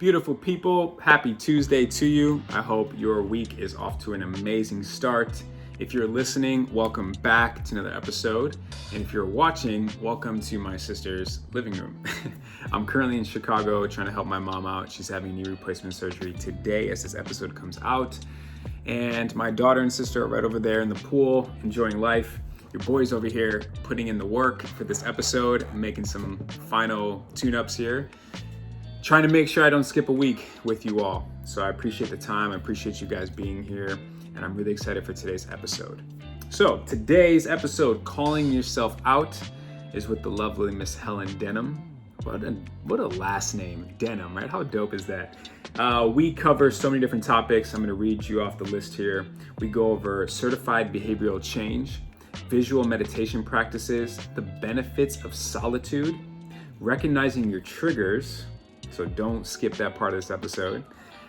Beautiful people, happy Tuesday to you. I hope your week is off to an amazing start. If you're listening, welcome back to another episode. And if you're watching, welcome to my sister's living room. I'm currently in Chicago trying to help my mom out. She's having knee replacement surgery today as this episode comes out. And my daughter and sister are right over there in the pool, enjoying life. Your boy's over here putting in the work for this episode, making some final tune-ups here. Trying to make sure I don't skip a week with you all. So I appreciate the time. I appreciate you guys being here. And I'm really excited for today's episode. So today's episode, Calling Yourself Out, is with the lovely Miss Helen Denham. What a last name, Denham, right? How dope is that? We cover so many different topics. I'm going to read you off the list here. We go over certified behavioral change, visual meditation practices, the benefits of solitude, recognizing your triggers. So don't skip that part of this episode.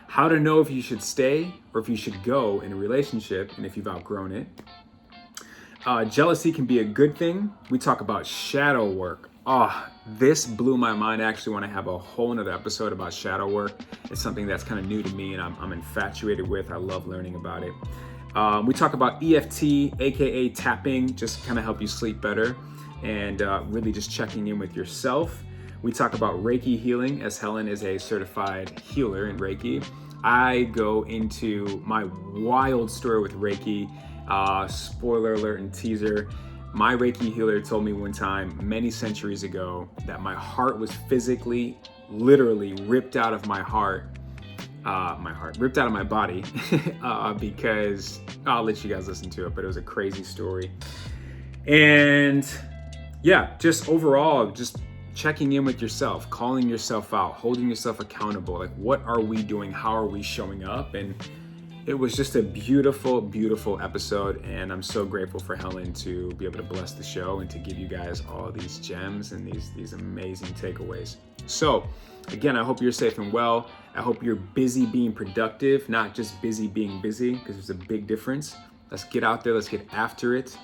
How to know if you should stay or if you should go in a relationship and if you've outgrown it. Jealousy can be a good thing. We talk about shadow work. This blew my mind. I actually want to have a whole nother episode about shadow work. It's something that's kind of new to me and I'm infatuated with. I love learning about it. We talk about EFT, aka tapping, just kind of help you sleep better and really just checking in with yourself. We talk about Reiki healing, as Helen is a certified healer in Reiki. I go into my wild story with Reiki. Spoiler alert and teaser. My Reiki healer told me one time, many centuries ago, that my heart was physically, literally ripped out of my heart. Ripped out of my body because I'll let you guys listen to it, but it was a crazy story. And yeah, just overall, just checking in with yourself, calling yourself out, holding yourself accountable. Like, what are we doing? How are we showing up? And it was just a beautiful, beautiful episode. And I'm so grateful for Helen to be able to bless the show and to give you guys all these gems and these amazing takeaways. So again, I hope you're safe and well. I hope you're busy being productive, not just busy being busy, because there's a big difference. Let's get out there. Let's get after it.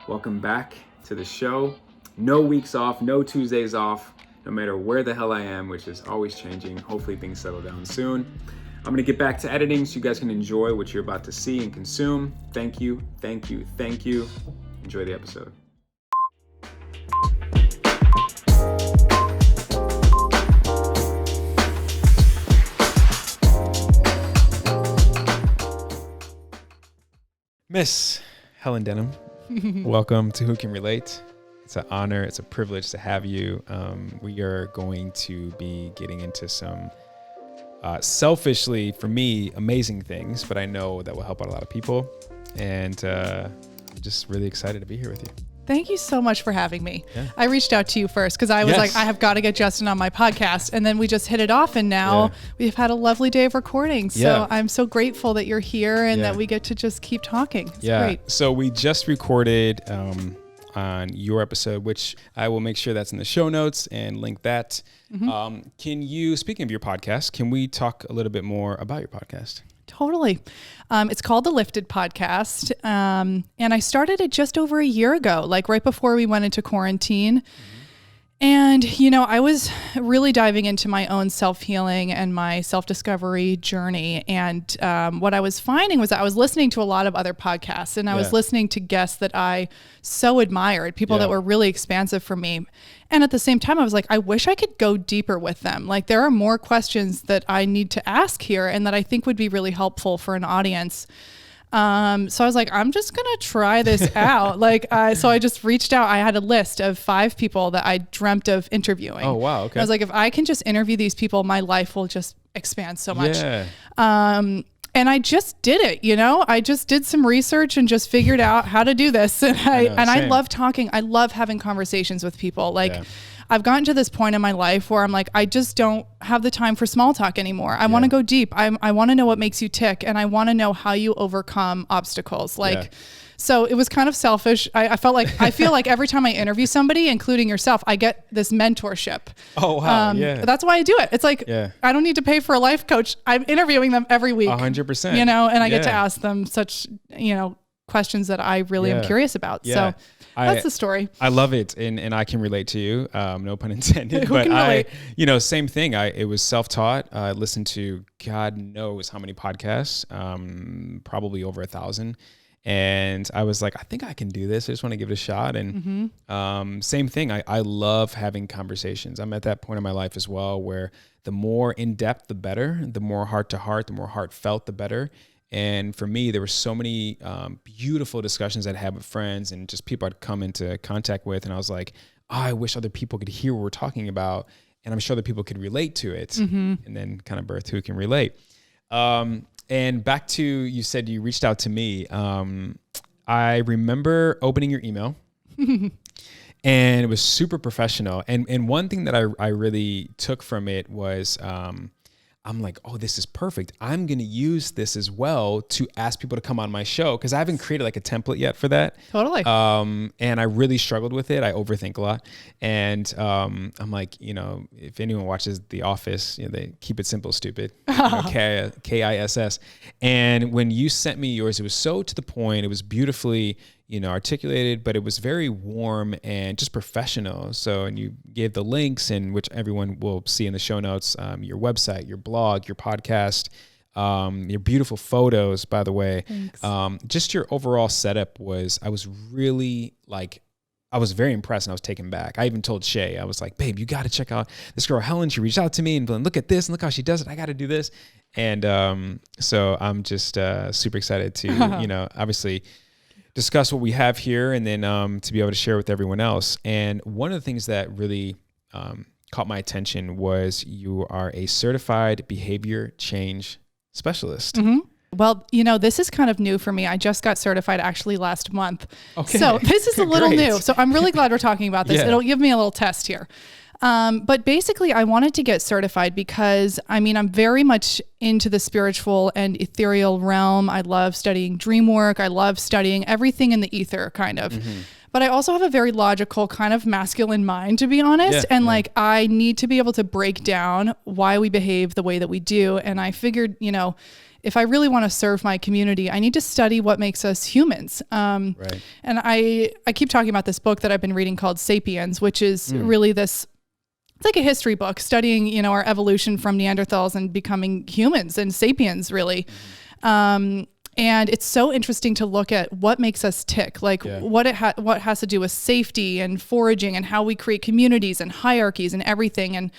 Welcome back to the show. No weeks off, no Tuesdays off, no matter where the hell I am, which is always changing. Hopefully things settle down soon. I'm gonna get back to editing so you guys can enjoy what you're about to see and consume. Thank you, thank you, thank you. Enjoy the episode. Miss Helen Denham, welcome to Who Can Relate. It's an honor, it's a privilege to have you. We are going to be getting into some selfishly, for me, amazing things, but I know that will help out a lot of people. And I'm just really excited to be here with you. Thank you so much for having me. Yeah. I reached out to you first because I was like, I have got to get Justin on my podcast. And then we just hit it off. And now we've had a lovely day of recording. So I'm so grateful that you're here and that we get to just keep talking. It's great. So we just recorded on your episode, which I will make sure that's in the show notes and link that. Mm-hmm. Can you, speaking of your podcast, can we talk a little bit more about your podcast? Totally. It's called The Lifted Podcast. And I started it just over a year ago, like right before we went into quarantine. Mm-hmm. And, I was really diving into my own self-healing and my self-discovery journey. And what I was finding was that I was listening to a lot of other podcasts and I was listening to guests that I so admired, people that were really expansive for me. And at the same time, I was like, I wish I could go deeper with them. Like, there are more questions that I need to ask here and that I think would be really helpful for an audience. So I was like, I'm just going to try this out. So I just reached out. I had a list of 5 people that I dreamt of interviewing. Oh, wow. Okay. I was like, if I can just interview these people, my life will just expand so much. Yeah. And I just did it, I just did some research and just figured out how to do this. And I love talking. I love having conversations with people. I've gotten to this point in my life where I'm like, I just don't have the time for small talk anymore. I want to go deep. I want to know what makes you tick. And I want to know how you overcome obstacles. So it was kind of selfish. I feel like every time I interview somebody, including yourself, I get this mentorship. Oh, wow. That's why I do it. It's like, I don't need to pay for a life coach. I'm interviewing them every week. 100%. And I get to ask them such, questions that I really am curious about. Yeah. So that's the story. I love it. And I can relate to you. No pun intended. Who but can relate? Same thing. It was self-taught. I listened to God knows how many podcasts, probably over 1,000. And I was like, I think I can do this. I just want to give it a shot. And same thing. I love having conversations. I'm at that point in my life as well, where the more in depth, the better. The more heart to heart, the more heartfelt, the better. And for me, there were so many beautiful discussions I'd had with friends and just people I'd come into contact with. And I was like, I wish other people could hear what we're talking about. And I'm sure that people could relate to it. And then kind of birth who can relate. And back to, you said you reached out to me. I remember opening your email and it was super professional. And one thing that I really took from it was, I'm like, oh, this is perfect. I'm going to use this as well to ask people to come on my show, because I haven't created like a template yet for that. Totally. And I really struggled with it. I overthink a lot. And I'm like, if anyone watches The Office, they keep it simple, stupid. KISS. And when you sent me yours, it was so to the point. It was beautifully articulated, but it was very warm and just professional. So, and you gave the links, and which everyone will see in the show notes, your website, your blog, your podcast, your beautiful photos, by the way. Thanks. Just your overall setup I was really I was very impressed, and I was taken back. I even told Shay, I was like, babe, you got to check out this girl, Helen. She reached out to me and look at this and look how she does it. I got to do this. And so I'm just super excited to, obviously discuss what we have here, and then to be able to share with everyone else. And one of the things that really caught my attention was you are a certified behavior change specialist. Well, this is kind of new for me. I just got certified actually last month. Okay. So this is a little new. So I'm really glad we're talking about this. It'll give me a little test here. But basically I wanted to get certified because I'm very much into the spiritual and ethereal realm. I love studying dream work. I love studying everything in the ether kind of. But I also have a very logical kind of masculine mind, to be honest. I need to be able to break down why we behave the way that we do. And I figured, if I really want to serve my community, I need to study what makes us humans. Right. And I keep talking about this book that I've been reading called Sapiens, which is really this, it's like a history book studying, our evolution from Neanderthals and becoming humans and sapiens, really. And it's so interesting to look at what makes us tick, what has to do with safety and foraging and how we create communities and hierarchies and everything. And,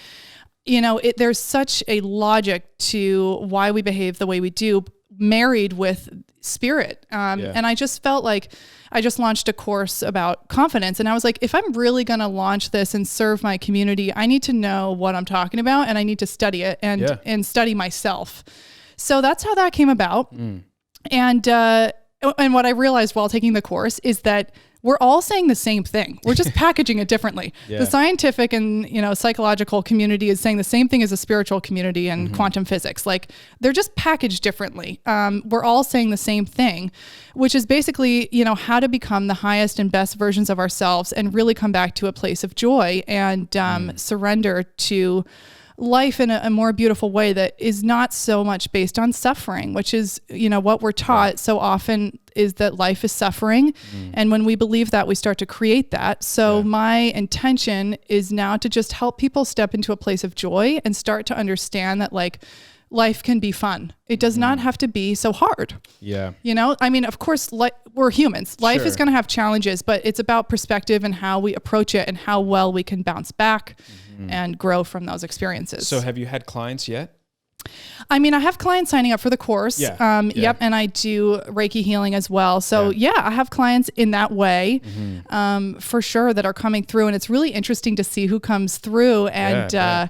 there's such a logic to why we behave the way we do, married with spirit. And I just felt like I just launched a course about confidence. And I was like, if I'm really going to launch this and serve my community, I need to know what I'm talking about, and I need to study it and study myself. So that's how that came about. And what I realized while taking the course is that we're all saying the same thing. We're just packaging it differently. The scientific and, psychological community is saying the same thing as the spiritual community and quantum physics. They're just packaged differently. We're all saying the same thing, which is basically, how to become the highest and best versions of ourselves and really come back to a place of joy and surrender to life in a more beautiful way that is not so much based on suffering, which is, what we're taught so often is that life is suffering. And when we believe that, we start to create that. So my intention is now to just help people step into a place of joy and start to understand that life can be fun. It does not have to be so hard. Of course, we're humans. Life is going to have challenges, but it's about perspective and how we approach it and how well we can bounce back and grow from those experiences. So have you had clients yet? I have clients signing up for the course. Yep. And I do Reiki healing as well. So I have clients in that way, for sure, that are coming through, and it's really interesting to see who comes through. And,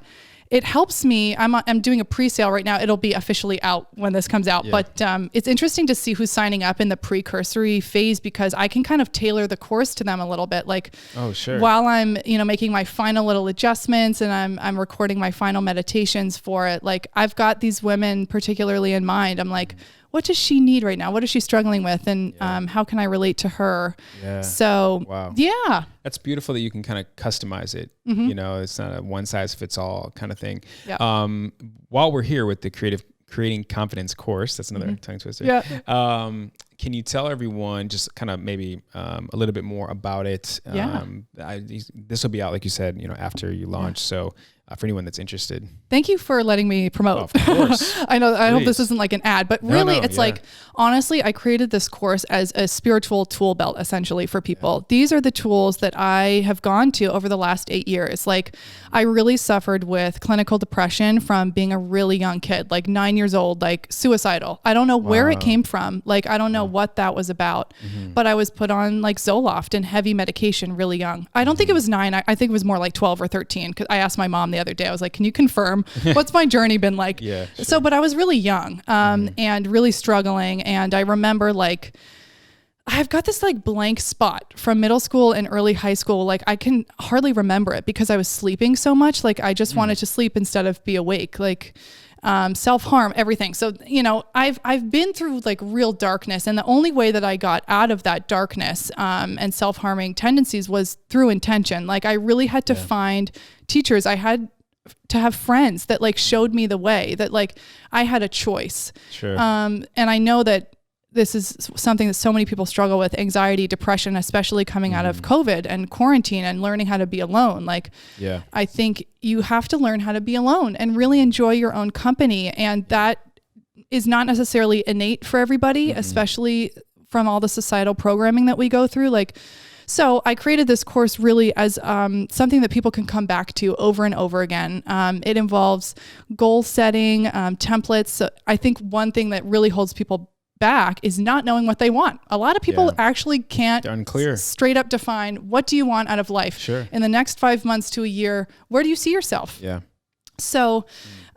it helps me. I'm doing a pre-sale right now. It'll be officially out when this comes out, but it's interesting to see who's signing up in the precursory phase, because I can kind of tailor the course to them a little bit. While I'm, making my final little adjustments and I'm recording my final meditations for it. I've got these women particularly in mind. I'm like, what does she need right now? What is she struggling with? And how can I relate to her? So, that's beautiful that you can kind of customize it. It's not a one size fits all kind of thing. While we're here with the creating confidence course, that's another tongue twister. can you tell everyone just kind of maybe a little bit more about it? Yeah. This will be out, like you said, after you launch. So for anyone that's interested. Thank you for letting me promote. Of course. I hope this isn't like an ad, but really it's like, honestly, I created this course as a spiritual tool belt essentially for people. Yeah. These are the tools that I have gone to over the last 8 years. Like I really suffered with clinical depression from being a really young kid, like 9 years old, like suicidal. I don't know where it came from. Like, I don't know what that was about, but I was put on like Zoloft and heavy medication really young. I don't think it was 9. I think it was more like 12 or 13. Cause I asked my mom the other day, I was like, can you confirm what's my journey been like? Yeah, sure. So, but I was really young, and really struggling. And I remember like, I've got this like blank spot from middle school and early high school. Like I can hardly remember it because I was sleeping so much. Like I just wanted to sleep instead of be awake, like, self-harm, everything. So, I've been through like real darkness, and the only way that I got out of that darkness, and self-harming tendencies was through intention. Like I really had to find teachers. I had to have friends that like showed me the way, that like I had a choice. Sure. And I know that this is something that so many people struggle with: anxiety, depression, especially coming out of COVID and quarantine and learning how to be alone. Like, I think you have to learn how to be alone and really enjoy your own company. And that is not necessarily innate for everybody, especially from all the societal programming that we go through. Like, so I created this course really as something that people can come back to over and over again. It involves goal setting, templates. So I think one thing that really holds people back is not knowing what they want. A lot of people actually can't straight up define, what do you want out of life? Sure. In the next 5 months to a year, where do you see yourself? Yeah. So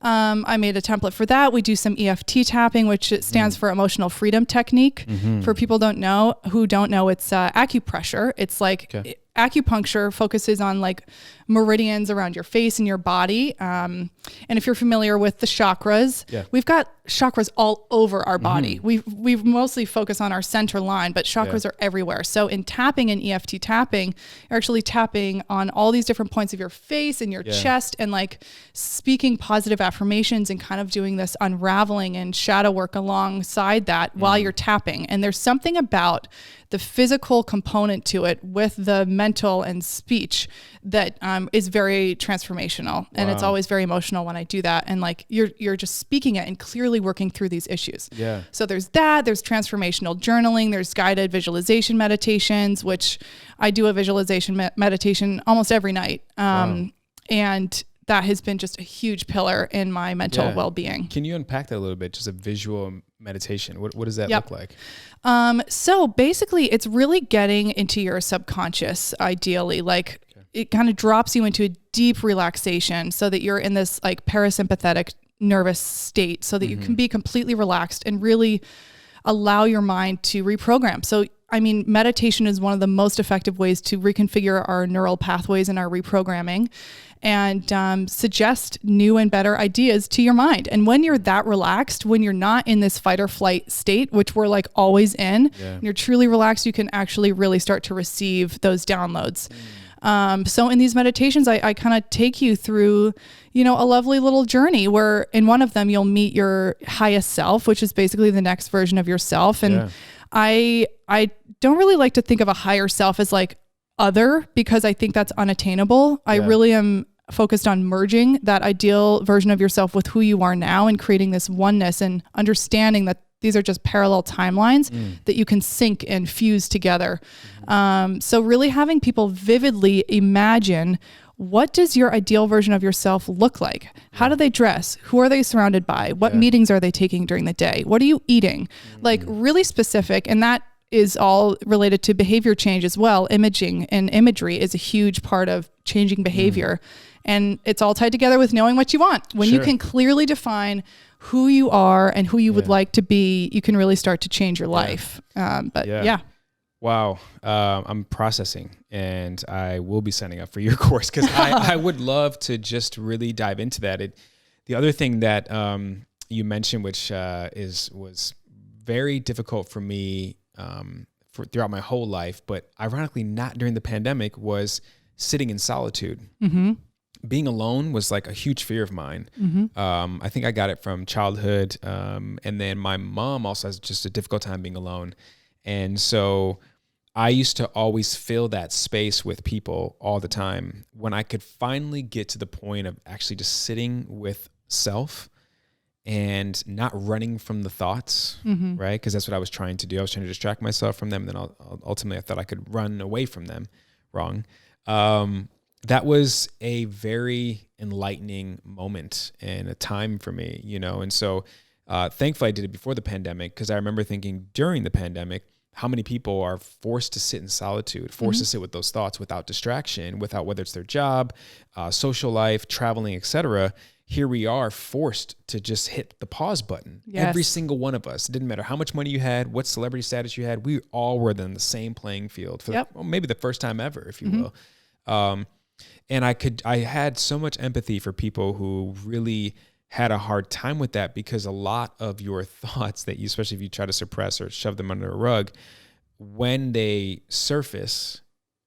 I made a template for that. We do some EFT tapping, which stands for emotional freedom technique. For people who don't know, it's acupressure. It's like acupuncture focuses on like meridians around your face and your body. And if you're familiar with the chakras, we've got chakras all over our body. We've mostly focused on our center line, but chakras are everywhere. So in tapping and EFT tapping, you're actually tapping on all these different points of your face and your chest, and like speaking positive affirmations and kind of doing this unraveling and shadow work alongside that while you're tapping. And there's something about the physical component to it with the mental and speech that is very transformational. And it's always very emotional when I do that. And like you're just speaking it and clearly working through these issues. Yeah. So there's transformational journaling, there's guided visualization meditations, which I do a visualization meditation almost every night. And that has been just a huge pillar in my mental well-being. Can you unpack that a little bit? Just a visual meditation. What does that look like? So basically it's really getting into your subconscious, ideally. Like it kind of drops you into a deep relaxation so that you're in this like parasympathetic nervous state, so that you can be completely relaxed and really allow your mind to reprogram. So I mean, meditation is one of the most effective ways to reconfigure our neural pathways and our reprogramming, and suggest new and better ideas to your mind. And when you're that relaxed, when you're not in this fight or flight state, which we're like always in, and you're truly relaxed, you can actually really start to receive those downloads. So in these meditations, I kind of take you through, a lovely little journey where in one of them, you'll meet your highest self, which is basically the next version of yourself. And I don't really like to think of a higher self as like other, because I think that's unattainable. I really am focused on merging that ideal version of yourself with who you are now and creating this oneness and understanding that these are just parallel timelines that you can sync and fuse together. So really having people vividly imagine, what does your ideal version of yourself look like? How do they dress? Who are they surrounded by? What meetings are they taking during the day? What are you eating? Like really specific. And that is all related to behavior change as well. Imaging and imagery is a huge part of changing behavior. And it's all tied together with knowing what you want. When you can clearly define who you are and who you would like to be, you can really start to change your life. Wow. I'm processing, and I will be signing up for your course because I would love to just really dive into that. The other thing that you mentioned, which was very difficult for me throughout my whole life, but ironically not during the pandemic, was sitting in solitude. being alone was like a huge fear of mine. I think I got it from childhood. And then my mom also has just a difficult time being alone. And so I used to always fill that space with people all the time. When I could finally get to the point of actually just sitting with self and not running from the thoughts, right? Because that's what I was trying to do. I was trying to distract myself from them. And then ultimately I thought I could run away from them. Wrong. That was a very enlightening moment and a time for me, you know? And so thankfully I did it before the pandemic, because I remember thinking during the pandemic, how many people are forced to sit in solitude, forced to sit with those thoughts without distraction, without, whether it's their job, social life, traveling, etc. Here we are forced to just hit the pause button. Yes. Every single one of us. It didn't matter how much money you had, what celebrity status you had. We all were in the same playing field for maybe the first time ever, if you will. And I had so much empathy for people who really had a hard time with that, because a lot of your thoughts that you, especially if you try to suppress or shove them under a rug, when they surface,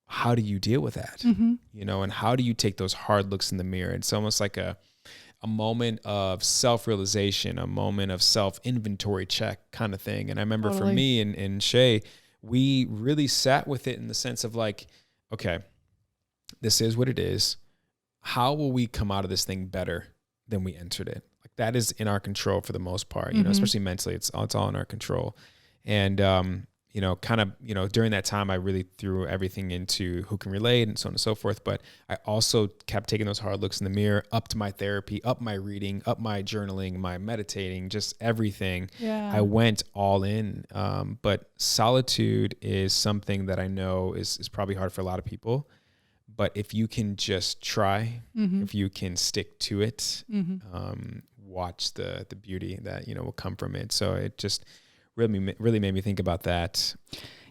how do you deal with that? You know, and how do you take those hard looks in the mirror? It's almost like a moment of self-realization, a moment of self-inventory check kind of thing. And I remember for me and Shay, we really sat with it in the sense of like, okay, this is what it is. How will we come out of this thing better than we entered it? Like, that is in our control for the most part, you know, especially mentally, it's all in our control. And, you know, kind of, you know, during that time, I really threw everything into who can relate and so on and so forth. But I also kept taking those hard looks in the mirror, up to my therapy, up my reading, up my journaling, my meditating, just everything. Yeah. I went all in. But solitude is something that I know is probably hard for a lot of people. But if you can just try, if you can stick to it, watch the beauty that, you know, will come from it. So it just really made me think about that.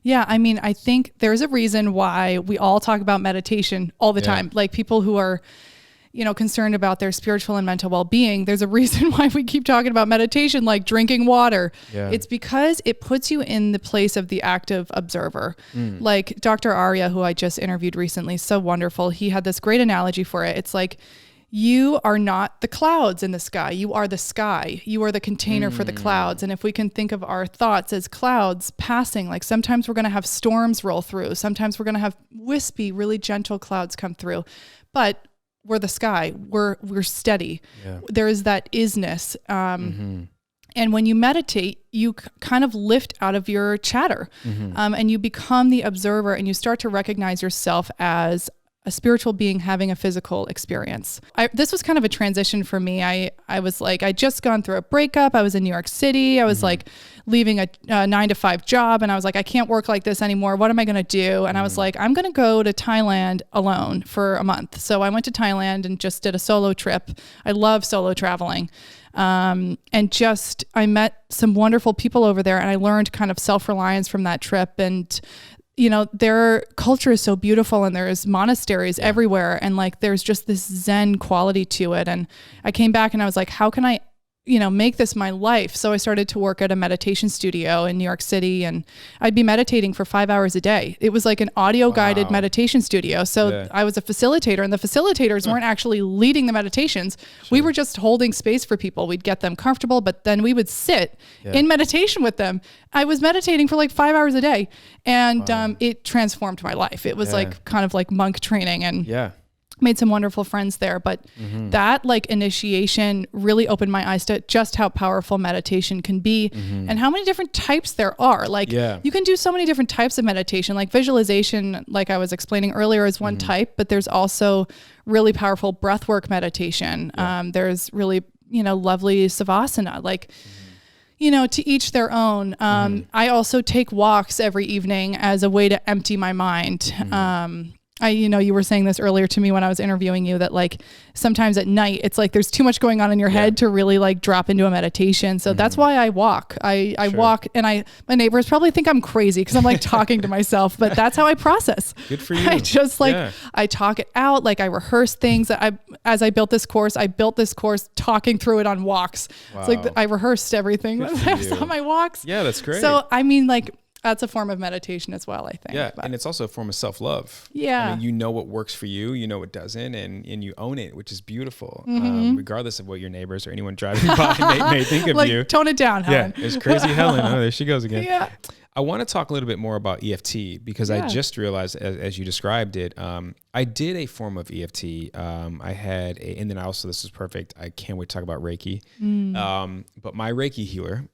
Yeah. I mean, I think there's a reason why we all talk about meditation all the time. Like, people who are, you know, concerned about their spiritual and mental well-being. There's a reason why we keep talking about meditation, like drinking water. Yeah. It's because it puts you in the place of the active observer. Like Dr. Arya, who I just interviewed recently, so wonderful. He had this great analogy for it. It's like, you are not the clouds in the sky. You are the sky. You are the container for the clouds. And if we can think of our thoughts as clouds passing, like sometimes we're going to have storms roll through. Sometimes we're going to have wispy, really gentle clouds come through. But we're the sky. We're steady. Yeah. There is that isness. And when you meditate, you kind of lift out of your chatter, and you become the observer, and you start to recognize yourself as a spiritual being having a physical experience. This was kind of a transition for me. I was like, I just gone through a breakup. I was in New York City. I was like leaving a 9-to-5 job. And I was like, I can't work like this anymore. What am I going to do? And I was like, I'm going to go to Thailand alone for a month. So I went to Thailand and just did a solo trip. I love solo traveling. And I met some wonderful people over there, and I learned kind of self-reliance from that trip. And you know, their culture is so beautiful, and there's monasteries everywhere. And like, there's just this Zen quality to it. And I came back and I was like, how can I, you know, make this my life? So I started to work at a meditation studio in New York City, and I'd be meditating for 5 hours a day. It was like an audio guided meditation studio. So I was a facilitator, and the facilitators weren't actually leading the meditations. We were just holding space for people. We'd get them comfortable, but then we would sit in meditation with them. I was meditating for like 5 hours a day, and it transformed my life. It was like kind of like monk training, and made some wonderful friends there. But that like initiation really opened my eyes to just how powerful meditation can be, and how many different types there are. Like you can do so many different types of meditation. Like visualization, like I was explaining earlier, is one type, but there's also really powerful breathwork meditation. There's really, you know, lovely savasana, like, you know, to each their own. I also take walks every evening as a way to empty my mind. You know, you were saying this earlier to me when I was interviewing you, that like sometimes at night, it's like there's too much going on in your head to really like drop into a meditation. So that's why I walk. I walk, and my neighbors probably think I'm crazy because I'm like talking to myself, but that's how I process. Good for you. I just like, I talk it out. Like I rehearse things. As I built this course talking through it on walks. Wow. It's like I rehearsed everything on my walks. Yeah, that's great. So, I mean, like, That's a form of meditation as well, I think. Yeah. And it's also a form of self-love. Yeah. I mean, you know what works for you, you know what doesn't, and you own it, which is beautiful. Regardless of what your neighbors or anyone driving by may think of like, you. Tone it down, Helen. Yeah. It's crazy Helen. Oh, there she goes again. Yeah. I want to talk a little bit more about EFT because I just realized as you described it, I did a form of EFT. I had and then this is perfect. I can't wait to talk about Reiki. But my Reiki healer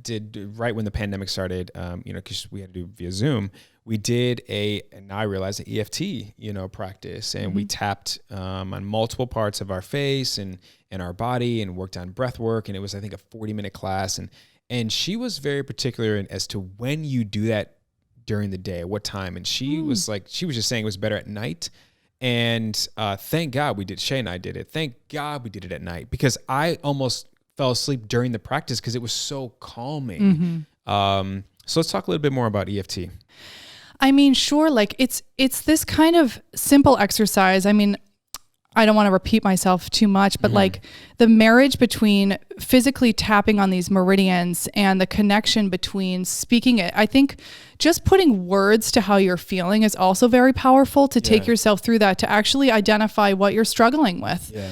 did right when the pandemic started, because we had to do via Zoom, we did and now I realize an EFT, practice, and we tapped on multiple parts of our face and our body and worked on breath work. And it was, I think, a 40-minute class. And she was very particular as to when you do that during the day, at what time. And she was just saying it was better at night. And thank God we did. Shay and I did it. Thank God we did it at night because I almost fell asleep during the practice because it was so calming. So let's talk a little bit more about EFT. I mean, sure. Like it's this kind of simple exercise. I mean, I don't want to repeat myself too much, but like the marriage between physically tapping on these meridians and the connection between speaking it, I think just putting words to how you're feeling is also very powerful to take yourself through that, to actually identify what you're struggling with. Yeah.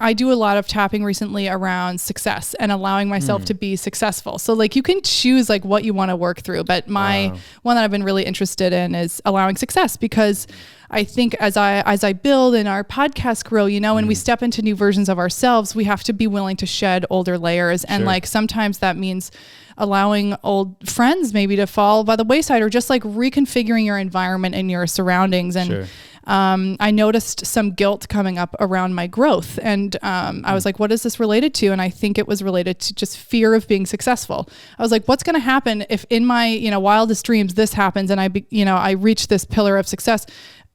I do a lot of tapping recently around success and allowing myself to be successful. So like you can choose like what you want to work through, but my one that I've been really interested in is allowing success, because I think as I build and our podcast grow, and we step into new versions of ourselves, we have to be willing to shed older layers. And like sometimes that means allowing old friends maybe to fall by the wayside, or just like reconfiguring your environment and your surroundings. And I noticed some guilt coming up around my growth. And I was like, what is this related to? And I think it was related to just fear of being successful. I was like, what's going to happen if in my, wildest dreams this happens and I reach this pillar of success?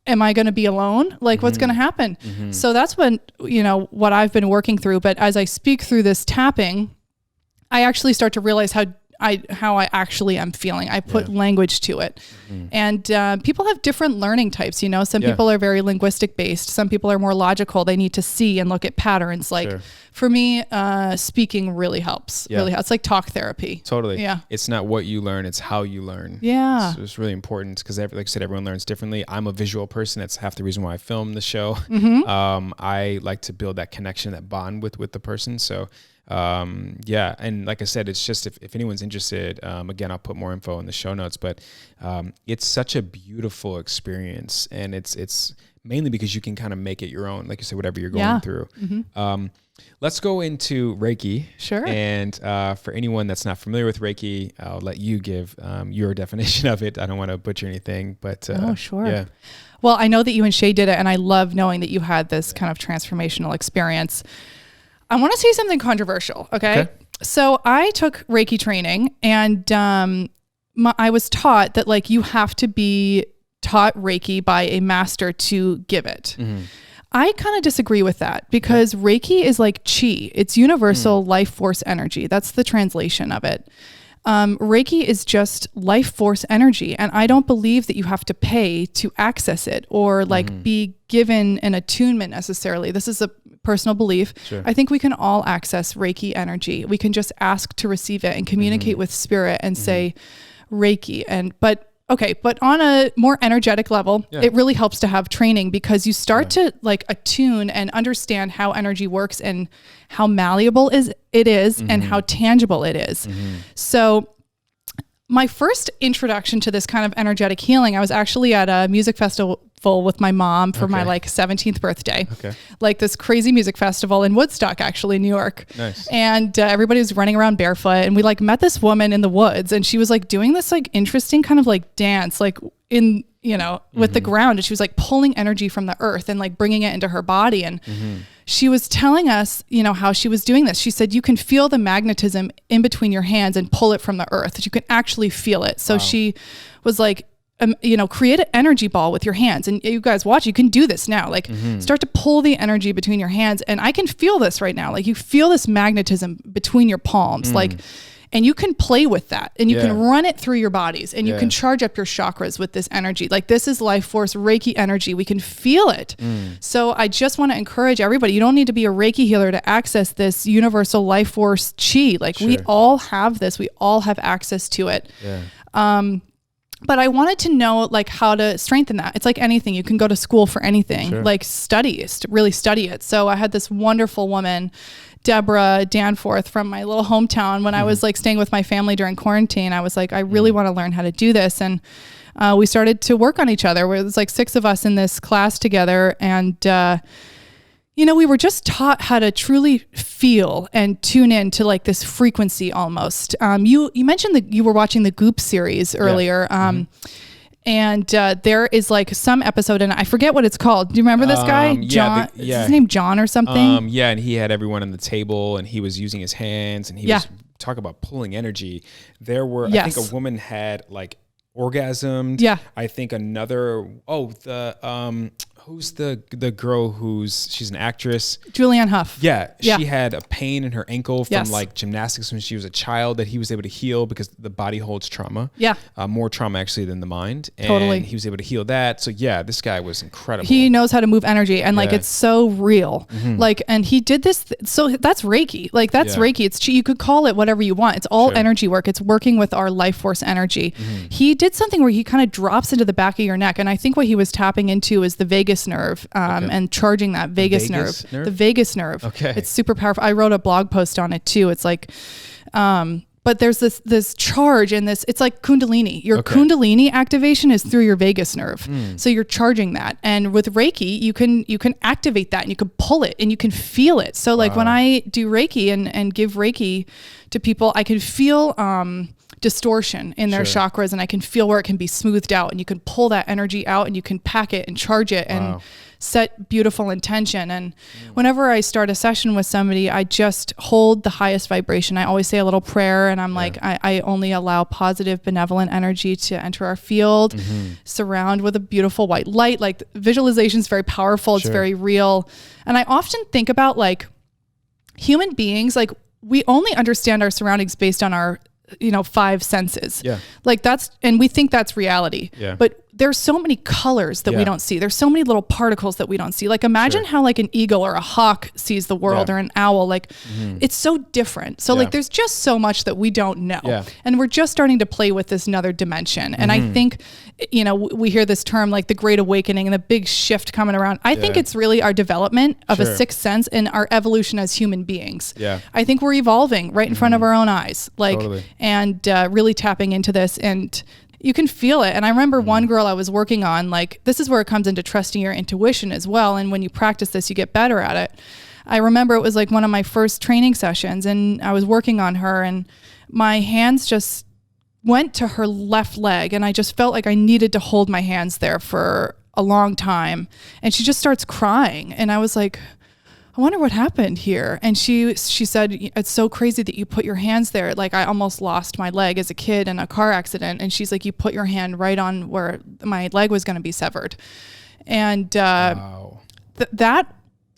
Am I going to be alone? Like what's going to happen? So that's when, what I've been working through. But as I speak through this tapping, I actually start to realize how I actually am feeling. I put language to it. And people have different learning types, some people are very linguistic based. Some people are more logical. They need to see and look at patterns. Like for me, speaking really helps. Really helps. It's like talk therapy. Totally. Yeah. It's not what you learn, it's how you learn. Yeah. So it's really important because like I said, everyone learns differently. I'm a visual person. That's half the reason why I film the show. I like to build that connection, that bond with the person. So and like I said, it's just if anyone's interested, again, I'll put more info in the show notes, but it's such a beautiful experience, and it's mainly because you can kind of make it your own, like you said, whatever you're going through. Let's go into Reiki. Sure. And for anyone that's not familiar with Reiki, I'll let you give your definition of it. I don't want to butcher anything, but sure. Yeah. Well, I know that you and Shay did it, and I love knowing that you had this kind of transformational experience. I want to say something controversial. Okay. So I took Reiki training, and I was taught that like you have to be taught Reiki by a master to give it. I kind of disagree with that, because Reiki is like chi. It's universal life force energy. That's the translation of it. Reiki is just life force energy. And I don't believe that you have to pay to access it or like be given an attunement necessarily. This is a personal belief. I think we can all access Reiki energy. We can just ask to receive it and communicate with spirit and say Reiki. But on a more energetic level, it really helps to have training, because you start to like attune and understand how energy works and how malleable it is and how tangible it is. So my first introduction to this kind of energetic healing, I was actually at a music festival with my mom for my like 17th birthday, like this crazy music festival in Woodstock, actually, New York. Nice. And everybody was running around barefoot, and we like met this woman in the woods, and she was like doing this like interesting kind of like dance, like in, with the ground. And she was like pulling energy from the earth and like bringing it into her body. And she was telling us, how she was doing this. She said, you can feel the magnetism in between your hands and pull it from the earth. You can actually feel it. So she was like, create an energy ball with your hands, and you guys watch, you can do this now. Like start to pull the energy between your hands. And I can feel this right now. Like you feel this magnetism between your palms, and you can play with that, and you can run it through your bodies, and you can charge up your chakras with this energy. Like this is life force Reiki energy. We can feel it. So I just want to encourage everybody. You don't need to be a Reiki healer to access this universal life force chi. Like we all have this. We all have access to it. But I wanted to know like how to strengthen that. It's like anything. You can go to school for anything, Sure. like really study it. So I had this wonderful woman, Deborah Danforth, from my little hometown. When I was like staying with my family during quarantine, I was like, I really want to learn how to do this. And we started to work on each other. It was like 6 of us in this class together. And, we were just taught how to truly feel and tune in to like this frequency almost. You mentioned that you were watching the Goop series earlier. And there is like some episode, and I forget what it's called. Do you remember this guy? John. Is his name John or something? Yeah, and he had everyone on the table, and he was using his hands, and he was talking about pulling energy. There were, I think, a woman had like orgasmed. Yeah. I think another. Who's the girl she's an actress? Julianne Hough. Yeah. She had a pain in her ankle from like gymnastics when she was a child that he was able to heal because the body holds trauma. Yeah. More trauma actually than the mind. And totally. he was able to heal that. So yeah, this guy was incredible. He knows how to move energy and like it's so real. Like, and he did this. So that's Reiki. Like that's Reiki. You could call it whatever you want. It's all energy work. It's working with our life force energy. He did something where he kind of drops into the back of your neck. And I think what he was tapping into is the vagus nerve and charging that vagus nerve. The vagus nerve. Okay. It's super powerful. I wrote a blog post on it too. It's like, but there's this charge in this, it's like Kundalini. Your Kundalini activation is through your vagus nerve. So you're charging that. And with Reiki, you can activate that and you can pull it and you can feel it. So like when I do Reiki and give Reiki to people, I can feel, distortion in their chakras and I can feel where it can be smoothed out and you can pull that energy out and you can pack it and charge it and set beautiful intention. And whenever I start a session with somebody, I just hold the highest vibration. I always say a little prayer and I'm like, I only allow positive, benevolent energy to enter our field, surround with a beautiful white light. Like visualization is very powerful. It's very real. And I often think about like human beings, like we only understand our surroundings based on our 5 senses. Yeah. Like and we think that's reality. Yeah. But there's so many colors that we don't see. There's so many little particles that we don't see. Like imagine how like an eagle or a hawk sees the world or an owl. Like it's so different. So like there's just so much that we don't know. Yeah. And we're just starting to play with this another dimension. And I think, we hear this term like the Great Awakening and the big shift coming around. I think it's really our development of a sixth sense and our evolution as human beings. Yeah. I think we're evolving right in front of our own eyes. Like, and really tapping into this and you can feel it. And I remember one girl I was working on, like, this is where it comes into trusting your intuition as well. And when you practice this, you get better at it. I remember it was like one of my first training sessions and I was working on her and my hands just went to her left leg. And I just felt like I needed to hold my hands there for a long time. And she just starts crying. And I was like, I wonder what happened here. And she said, it's so crazy that you put your hands there. Like I almost lost my leg as a kid in a car accident. And she's like, you put your hand right on where my leg was going to be severed. And that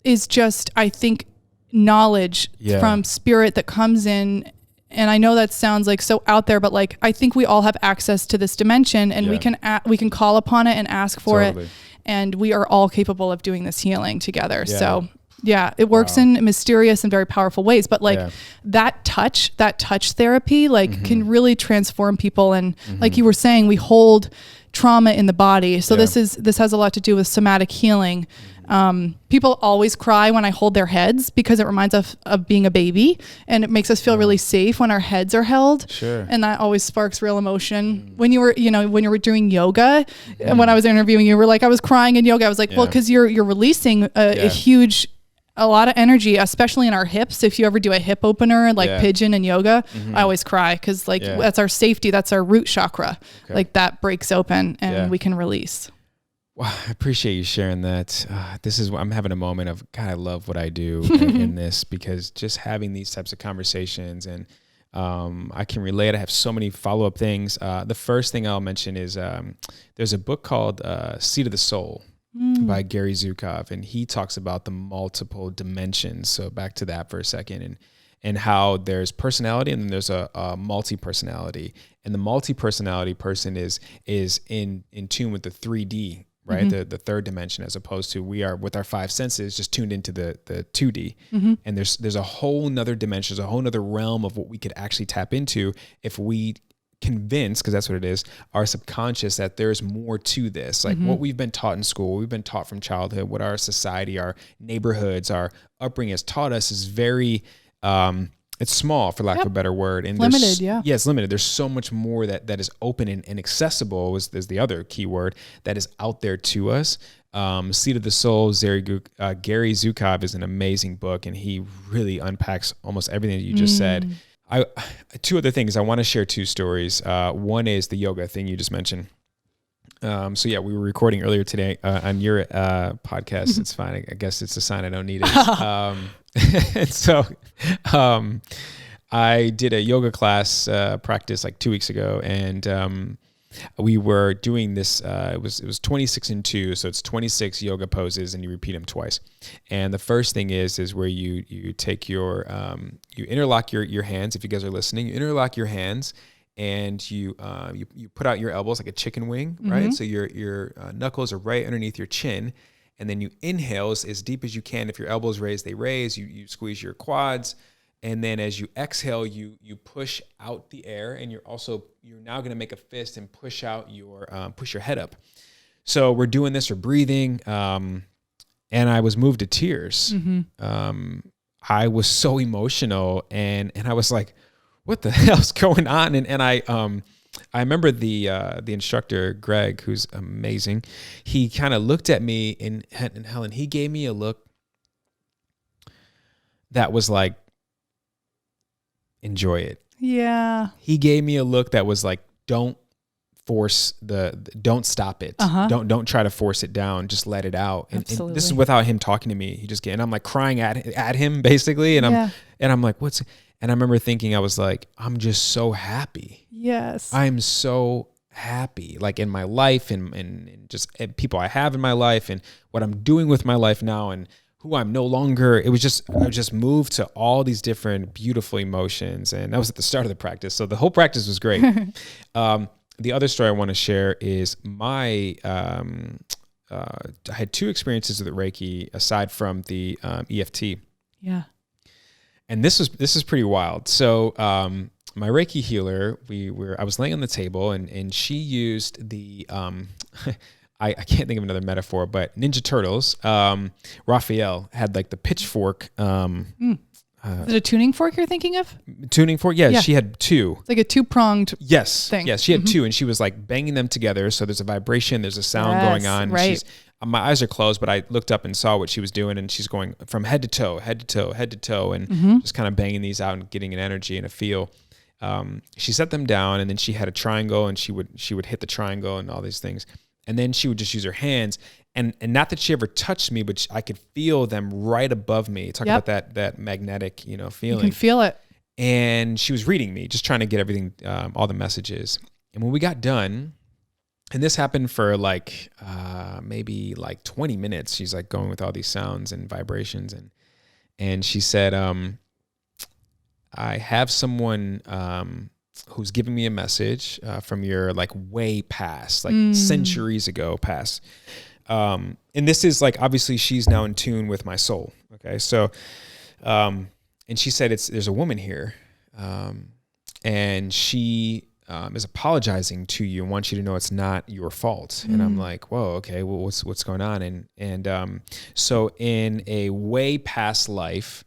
is just, I think, knowledge from spirit that comes in. And I know that sounds like so out there, but like, I think we all have access to this dimension and we can call upon it and ask for it. And we are all capable of doing this healing together. Yeah. So yeah, it works in mysterious and very powerful ways, but like that touch therapy, like can really transform people. And like you were saying, we hold trauma in the body. So this has a lot to do with somatic healing. People always cry when I hold their heads because it reminds us of being a baby and it makes us feel really safe when our heads are held. Sure. And that always sparks real emotion. When you were doing yoga, and when I was interviewing you, were like, I was crying in yoga. I was like, well, cause you're releasing a lot of energy, especially in our hips. If you ever do a hip opener, like pigeon and yoga, I always cry because like that's our safety. That's our root chakra. Okay. Like that breaks open and we can release. Wow, I appreciate you sharing that. I'm having a moment of, God, I love what I do in this because just having these types of conversations and I can relate. I have so many follow-up things. The first thing I'll mention is there's a book called Seat of the Soul by Gary Zukov, and he talks about the multiple dimensions. So back to that for a second, and how there's personality and then there's a multi-personality, and the multi-personality person is in tune with the 3D, right? The third dimension, as opposed to we are with our 5 senses just tuned into the 2D. And there's a whole nother dimension, there's a whole nother realm of what we could actually tap into if we convinced, because that's what it is, our subconscious, that there's more to this. Like what we've been taught in school, we've been taught from childhood, what our society, our neighborhoods, our upbringing has taught us is very, it's small, for lack of a better word. And limited, yeah. Yeah, it's limited. There's so much more that is open and accessible is the other key word that is out there to us. Seed of the Soul, Gary Zukov is an amazing book, and he really unpacks almost everything that you just said. Two other things. I want to share two stories. One is the yoga thing you just mentioned. So yeah, we were recording earlier today on your podcast. It's fine. I guess it's a sign I don't need it. And so I did a yoga class practice like 2 weeks ago, and we were doing this. It was 26 and 2, so it's 26 yoga poses, and you repeat them twice. And the first thing is where you take your you interlock your hands. If you guys are listening, you interlock your hands, and you put out your elbows like a chicken wing, right? So your knuckles are right underneath your chin, and then you inhale as deep as you can. If your elbows raise, they raise. You squeeze your quads. And then as you exhale, you push out the air, and you're now going to make a fist and push out push your head up. So we're doing this, we're breathing, and I was moved to tears. I was so emotional, and I was like, what the hell's going on? And I remember the instructor, Greg, who's amazing. He kind of looked at me, and Helen, he gave me a look that was like, enjoy it. Yeah. He gave me a look that was like, don't stop it. Don't try to force it down. Just let it out. And this is without him talking to me. And I'm like crying at him basically. And I'm like, and I remember thinking, I was like, I'm just so happy. Yes. I'm so happy, like in my life and just people I have in my life and what I'm doing with my life now and who I'm no longer. I was just moved to all these different beautiful emotions. And that was at the start of the practice. So the whole practice was great. The other story I want to share is I had two experiences with Reiki aside from the EFT. Yeah. And this is pretty wild. So my Reiki healer, I was laying on the table and she used the I can't think of another metaphor, but Ninja Turtles, Raphael had like the pitchfork. Is it a tuning fork you're thinking of? Tuning fork? Yeah, she had two. It's like a two-pronged thing. Yes, she had two, and she was like banging them together. So there's a vibration, there's a sound going on. Right. My eyes are closed, but I looked up and saw what she was doing, and she's going from head to toe, and just kind of banging these out and getting an energy and a feel. She set them down, and then she had a triangle, and she would hit the triangle and all these things. And then she would just use her hands, and not that she ever touched me, but I could feel them right above me. Talk about that magnetic, feeling. You can feel it. And she was reading me, just trying to get everything, all the messages. And when we got done, and this happened for like maybe like 20 minutes, she's like going with all these sounds and vibrations, and she said, I have someone who's giving me a message from your like way past, like centuries ago past. And this is like, obviously she's now in tune with my soul. Okay. So, and she said, there's a woman here. And she is apologizing to you and wants you to know it's not your fault. And I'm like, whoa, okay, well, what's going on? And so in a way past life,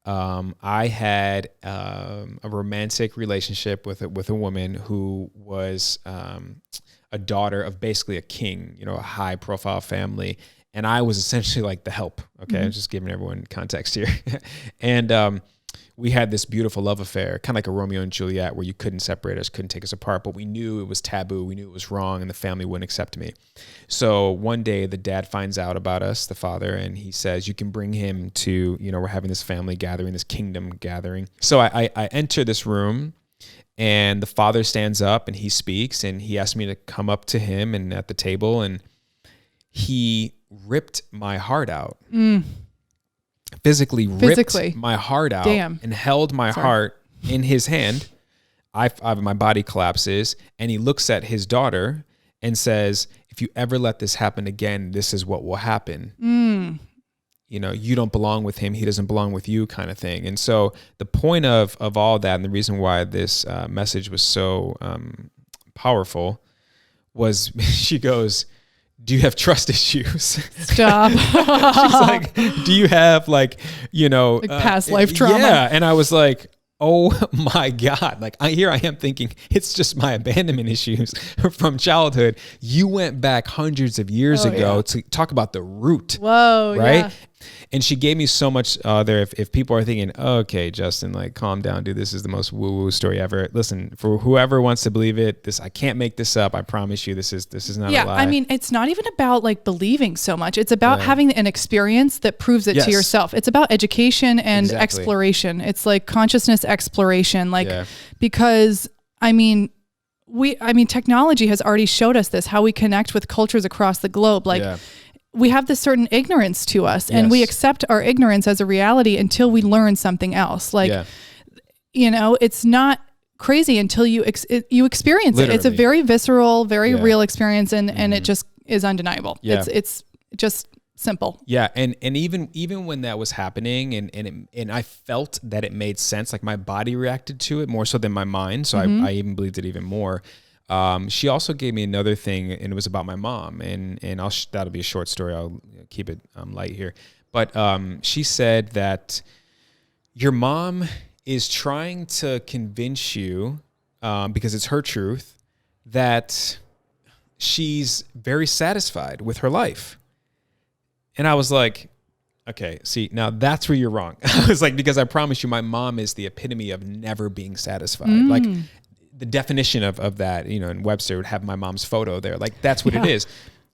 I had a romantic relationship with a woman who was a daughter of basically a king, a high profile family. And I was essentially like the help. Okay. I'm just giving everyone context here. And we had this beautiful love affair, kind of like a Romeo and Juliet, where you couldn't separate us, couldn't take us apart, but we knew it was taboo. We knew it was wrong, and the family wouldn't accept me. So one day the dad finds out about us, the father, and he says, you can bring him to, we're having this family gathering, this kingdom gathering. So I enter this room, and the father stands up and he speaks, and he asked me to come up to him and at the table, and he ripped my heart out. Physically ripped my heart out. Damn. And held my heart in his hand. My body collapses, and he looks at his daughter and says, if you ever let this happen again, this is what will happen. you don't belong with him, he doesn't belong with you kind of thing. And so the point of all that, and the reason why this message was so powerful was she goes, do you have trust issues? Stop. She's like, do you have like past life trauma? Yeah. And I was like, oh my God. Like here I am thinking it's just my abandonment issues from childhood. You went back hundreds of years ago to talk about the root. Whoa. Right. Yeah. And she gave me so much there. If people are thinking, okay, Justin, like calm down, dude, this is the most woo-woo story ever. Listen, for whoever wants to believe it, I can't make this up. I promise you, this is not a lie. I mean, it's not even about like believing so much. It's about having an experience that proves it to yourself. It's about education and exploration. It's like consciousness exploration, because technology has already showed us this, how we connect with cultures across the globe. We have this certain ignorance to us, and we accept our ignorance as a reality until we learn something else. It's not crazy until you experience it. It's a very visceral, very real experience, and it just is undeniable. Yeah. It's just simple. Yeah. And even when that was happening and I felt that it made sense, like my body reacted to it more so than my mind. So I even believed it even more. She also gave me another thing, and it was about my mom, and that'll be a short story. I'll keep it light here. But she said that your mom is trying to convince you, because it's her truth, that she's very satisfied with her life. And I was like, okay, see, now that's where you're wrong. I was like, because I promise you, my mom is the epitome of never being satisfied. Like, the definition of that, in Webster would have my mom's photo there. Like, that's what it is.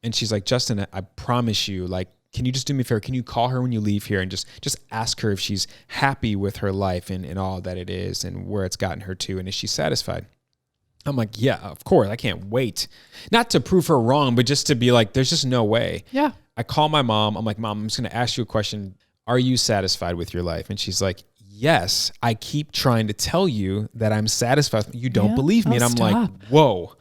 And she's like, Justin, I promise you, like, can you just do me a favor? Can you call her when you leave here and just ask her if she's happy with her life and all that it is and where it's gotten her to, and is she satisfied? I'm like, yeah, of course. I can't wait. Not to prove her wrong, but just to be like, there's just no way. Yeah. I call my mom. I'm like, Mom, I'm just going to ask you a question. Are you satisfied with your life? And she's like, yes, I keep trying to tell you that I'm satisfied. You don't believe me. And I'm like, whoa.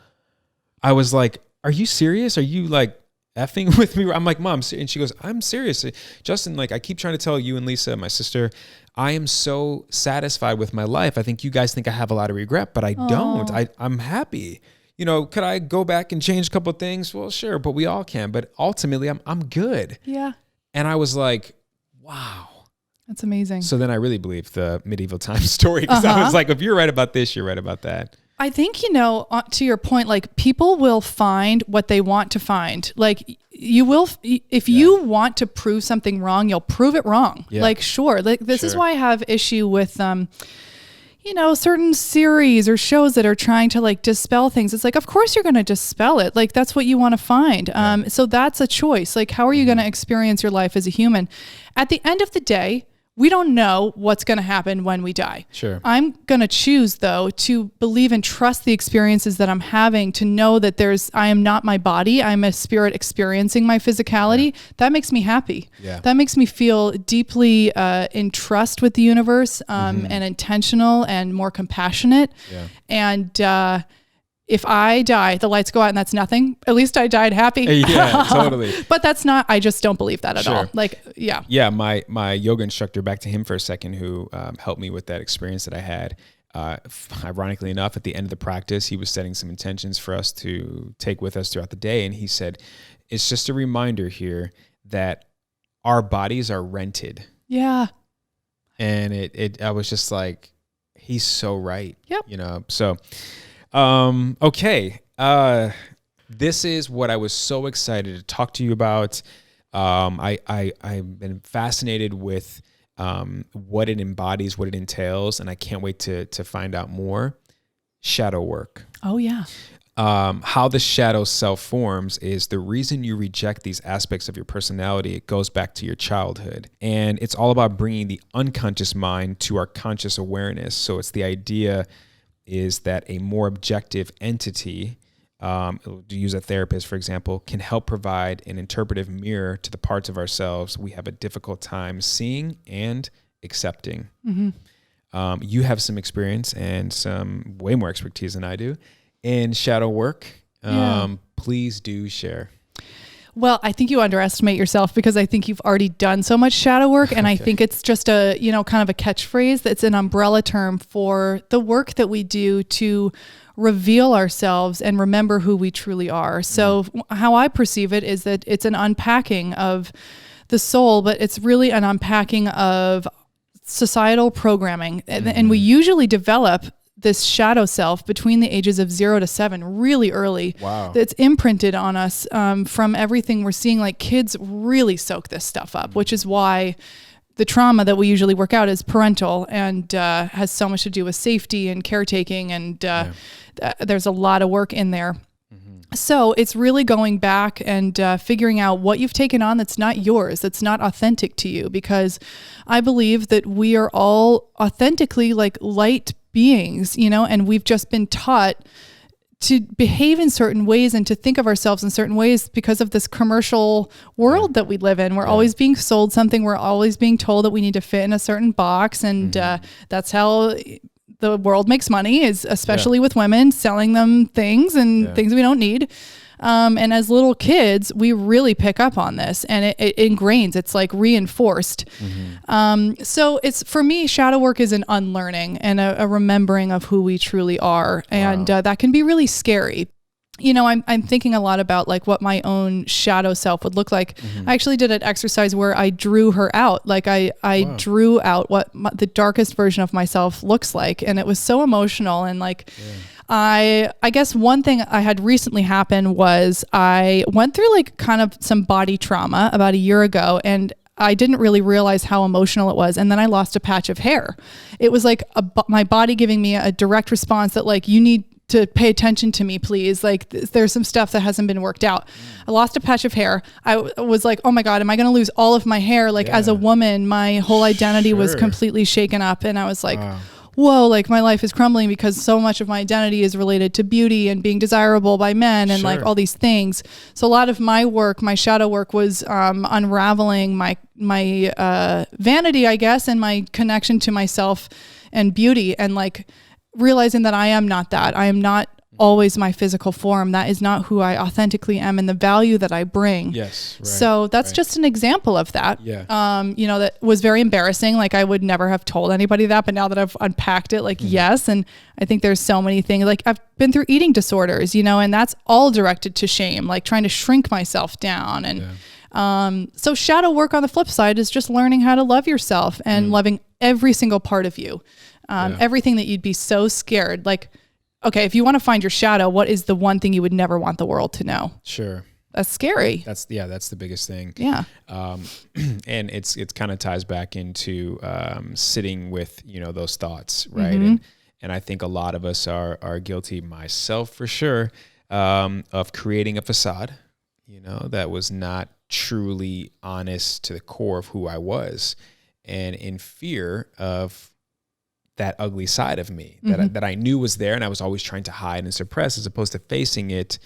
I was like, are you serious? Are you like effing with me? I'm like, Mom. And she goes, I'm serious. Justin, like, I keep trying to tell you and Lisa, my sister, I am so satisfied with my life. I think you guys think I have a lot of regret, but I don't. I'm happy. Could I go back and change a couple of things? Well, sure, but we all can. But ultimately, I'm good. Yeah. And I was like, wow. That's amazing. So then I really believed the medieval times story, because I was like, if you're right about this, you're right about that. I think, to your point, like, people will find what they want to find. Like, you will, if you want to prove something wrong, you'll prove it wrong. Yeah. Like, sure. Like, this is why I have issue with, certain series or shows that are trying to like dispel things. It's like, of course you're going to dispel it. Like, that's what you want to find. So that's a choice. Like, how are you going to experience your life as a human? At the end of the day, we don't know what's going to happen when we die. Sure. I'm going to choose, though, to believe and trust the experiences that I'm having, to know that I am not my body. I'm a spirit experiencing my physicality. Yeah. That makes me happy. Yeah. That makes me feel deeply in trust with the universe, and intentional and more compassionate. Yeah. And if I die, the lights go out and that's nothing. At least I died happy. Yeah, totally. But that's not, I just don't believe that at all. Like, yeah. Yeah, my yoga instructor, back to him for a second, who helped me with that experience that I had. Ironically enough, at the end of the practice, he was setting some intentions for us to take with us throughout the day. And he said, it's just a reminder here that our bodies are rented. Yeah. And I was just like, he's so right. Yep. So... okay. This is what I was so excited to talk to you about. I've been fascinated with, what it embodies, what it entails, and I can't wait to find out more. Shadow work. Oh yeah. How the shadow self forms is the reason you reject these aspects of your personality. It goes back to your childhood, and it's all about bringing the unconscious mind to our conscious awareness. So it's the idea is that a more objective entity, to use a therapist, for example, can help provide an interpretive mirror to the parts of ourselves we have a difficult time seeing and accepting. Mm-hmm. You have some experience and some way more expertise than I do in shadow work. Please do share. Well, I think you underestimate yourself because I think you've already done so much shadow work. And I think it's just a, kind of a catchphrase that's an umbrella term for the work that we do to reveal ourselves and remember who we truly are. So how I perceive it is that it's an unpacking of the soul, but it's really an unpacking of societal programming. And we usually develop this shadow self between the ages of 0 to 7 really early. Wow. That's imprinted on us from everything we're seeing. Like kids really soak this stuff up, which is why the trauma that we usually work out is parental and has so much to do with safety and caretaking. And there's a lot of work in there. So it's really going back and figuring out what you've taken on that's not yours, that's not authentic to you, because I believe that we are all authentically like light beings, and we've just been taught to behave in certain ways and to think of ourselves in certain ways because of this commercial world that we live in. We're always being sold something. We're always being told that we need to fit in a certain box. And that's how the world makes money, is especially with women, selling them things and things we don't need. And as little kids, we really pick up on this, and it ingrains, it's like reinforced. So it's, for me, shadow work is an unlearning and a remembering of who we truly are. And that can be really scary. I'm thinking a lot about like what my own shadow self would look like. I actually did an exercise where I drew her out. Like I drew out what the darkest version of myself looks like. And it was so emotional. And like, I guess one thing I had recently happen was I went through like kind of some body trauma about a year ago, and I didn't really realize how emotional it was. And then I lost a patch of hair. It was like my body giving me a direct response that like, you need to pay attention to me, please. Like there's some stuff that hasn't been worked out. I lost a patch of hair. I was like, oh my God, am I going to lose all of my hair? Like as a woman, my whole identity was completely shaken up. And I was like, whoa, like my life is crumbling because so much of my identity is related to beauty and being desirable by men and like all these things. So a lot of my work, my shadow work, was unraveling my vanity, I guess, and my connection to myself and beauty, and like realizing that I am not that. I am not always my physical form. That is not who I authentically am and the value that I bring. Yes. Right, so that's just an example of that. That was very embarrassing. Like I would never have told anybody that, but now that I've unpacked it, like, yes. And I think there's so many things, like I've been through eating disorders, and that's all directed to shame, like trying to shrink myself down. And so shadow work on the flip side is just learning how to love yourself and loving every single part of you. Everything that you'd be so scared. Like, okay, if you want to find your shadow, what is the one thing you would never want the world to know? Sure. That's scary. That's the biggest thing. Yeah. And it's kind of ties back into sitting with, those thoughts, right? And I think a lot of us are guilty, myself for sure, of creating a facade, that was not truly honest to the core of who I was, and in fear of that ugly side of me that I knew was there and I was always trying to hide and suppress, as opposed to facing it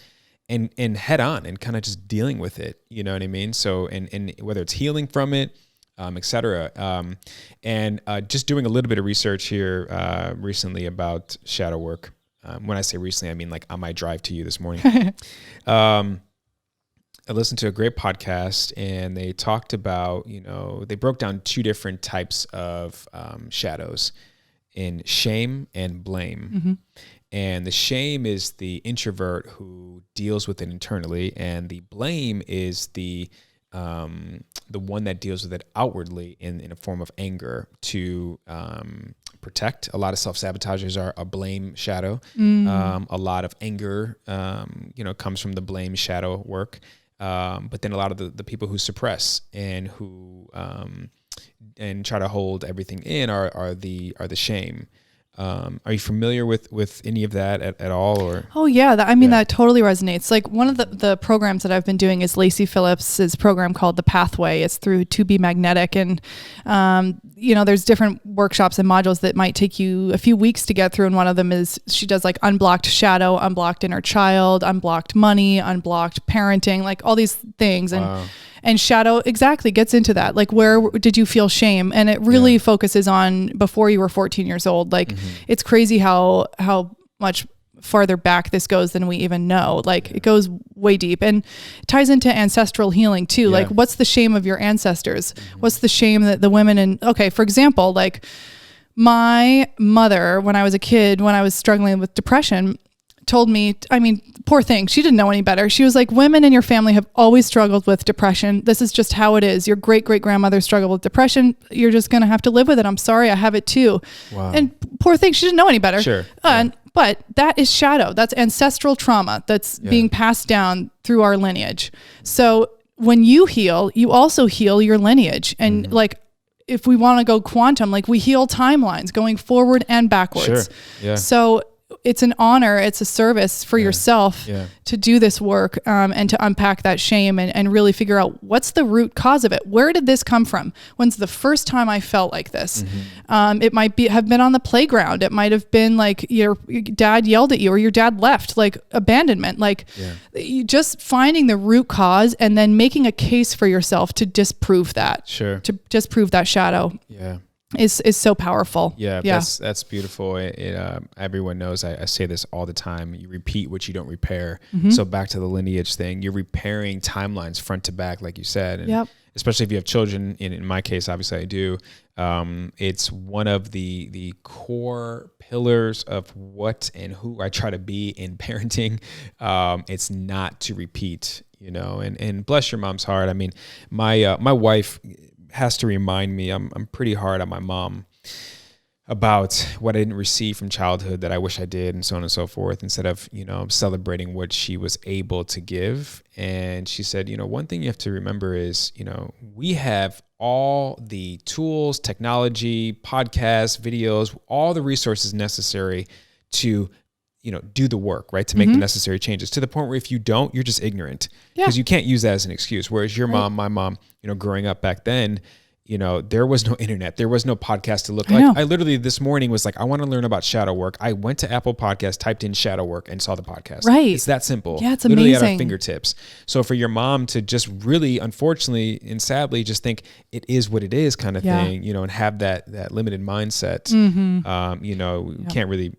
and head on and kind of just dealing with it. You know what I mean? So, and whether it's healing from it, et cetera. And just doing a little bit of research here recently about shadow work. When I say recently, I mean like on my drive to you this morning. I listened to a great podcast, and they talked about, they broke down 2 different types of shadows, in shame and blame. And the shame is the introvert who deals with it internally, and the blame is the one that deals with it outwardly in a form of anger to protect. A lot of self-sabotagers are a blame shadow. A lot of anger, comes from the blame shadow work. But then a lot of the people who suppress and who and try to hold everything in are the shame. Are you familiar with any of that at all? Or that totally resonates. Like one of the programs that I've been doing is Lacey Phillips's program called The Pathway. It's through To Be Magnetic, and there's different workshops and modules that might take you a few weeks to get through. And one of them is she does like unblocked shadow, unblocked inner child, unblocked money, unblocked parenting, like all these things. And shadow exactly gets into that. Like, where did you feel shame? And it really focuses on before you were 14 years old. Like, it's crazy how much farther back this goes than we even know. Like it goes way deep, and it ties into ancestral healing too. Like what's the shame of your ancestors? What's the shame that the women for example, like my mother, when I was a kid, when I was struggling with depression, told me, I mean, poor thing, she didn't know any better. She was like, women in your family have always struggled with depression. This is just how it is. Your great-great-grandmother struggled with depression. You're just going to have to live with it. I'm sorry, I have it too. Wow. And poor thing, she didn't know any better. Sure. But that is shadow. That's ancestral trauma that's being passed down through our lineage. So when you heal, you also heal your lineage. And like, if we want to go quantum, like we heal timelines going forward and backwards. Sure. Yeah. So it's an honor, it's a service for yourself to do this work and to unpack that shame and really figure out what's the root cause of it. Where did this come from? When's the first time I felt like this? It might have been on the playground. It might have been like your dad yelled at you or your dad left, like abandonment, like you just finding the root cause and then making a case for yourself to disprove that, to disprove that shadow. Is so powerful. That's beautiful. Everyone knows I say this all the time. You repeat what you don't repair. So back to the lineage thing, you're repairing timelines front to back, like you said. And especially if you have children, in my case, obviously I do. It's one of the core pillars of what and who I try to be in parenting. It's not to repeat, and bless your mom's heart. I mean, my wife has to remind me, I'm pretty hard on my mom about what I didn't receive from childhood that I wish I did, and so on and so forth, instead of, celebrating what she was able to give. And she said, one thing you have to remember is, we have all the tools, technology, podcasts, videos, all the resources necessary to do the work, right? To make the necessary changes, to the point where if you don't, you're just ignorant, because you can't use that as an excuse. Whereas your mom, my mom, growing up back then, there was no internet, there was no podcast to look like. I literally this morning was like, I want to learn about shadow work. I went to Apple Podcasts, typed in shadow work, and saw the podcast. Right. It's that simple. Yeah, it's literally amazing. At our fingertips. So for your mom to just really, unfortunately and sadly, just think it is what it is kind of thing, and have that limited mindset, can't really,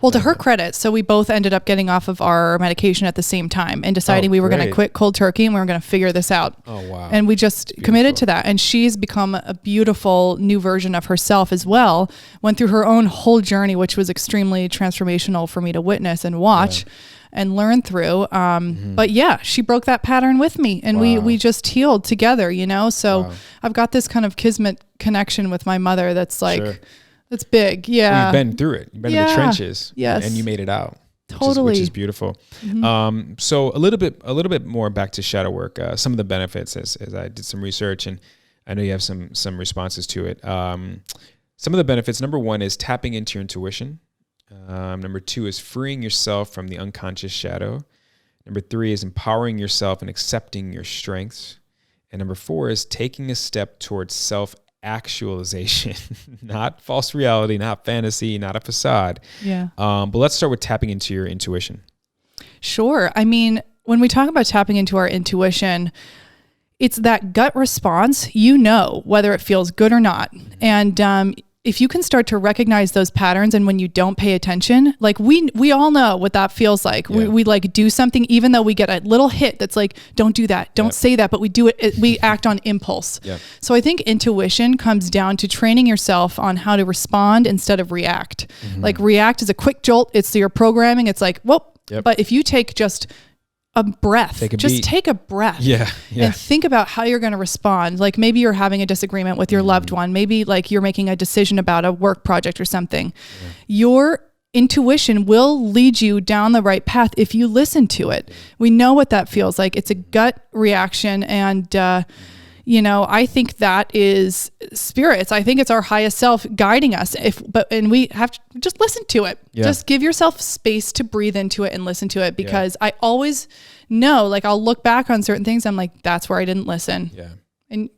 Well, to her credit, so we both ended up getting off of our medication at the same time and deciding we were going to quit cold turkey and we were going to figure this out. Oh, wow. And we just committed to that. And she's become a beautiful new version of herself as well. Went through her own whole journey, which was extremely transformational for me to witness and watch and learn through. But she broke that pattern with me, and we just healed together, So I've got this kind of kismet connection with my mother that's like... It's big. Yeah. Well, you've been through it. You've been in the trenches. Yes. And you made it out. Totally. Which is beautiful. So a little bit more back to shadow work. Some of the benefits as I did some research, and I know you have some responses to it. Some of the benefits, number one is tapping into your intuition. Number two is freeing yourself from the unconscious shadow. Number three is empowering yourself and accepting your strengths. And number four is taking a step towards self-actualization, not false reality, not fantasy, not a facade. But let's start with tapping into your intuition. Sure. I mean, when we talk about tapping into our intuition, it's that gut response, whether it feels good or not. And if you can start to recognize those patterns, and when you don't pay attention, like we all know what that feels like. We like do something, even though we get a little hit that's like, don't do that, don't say that, but we do it. We act on impulse. So I think intuition comes down to training yourself on how to respond instead of react. Like react is a quick jolt. It's your programming. It's like, whoop. But if you take just a breath, take a breath and think about how you're going to respond. Like maybe you're having a disagreement with your loved one. Maybe like you're making a decision about a work project or something. Your intuition will lead you down the right path if you listen to it. We know what that feels like. It's a gut reaction. And, I think that is spirits. I think it's our highest self guiding us. And we have to just listen to it. Just give yourself space to breathe into it and listen to it, because I always know, like I'll look back on certain things. I'm like, that's where I didn't listen. And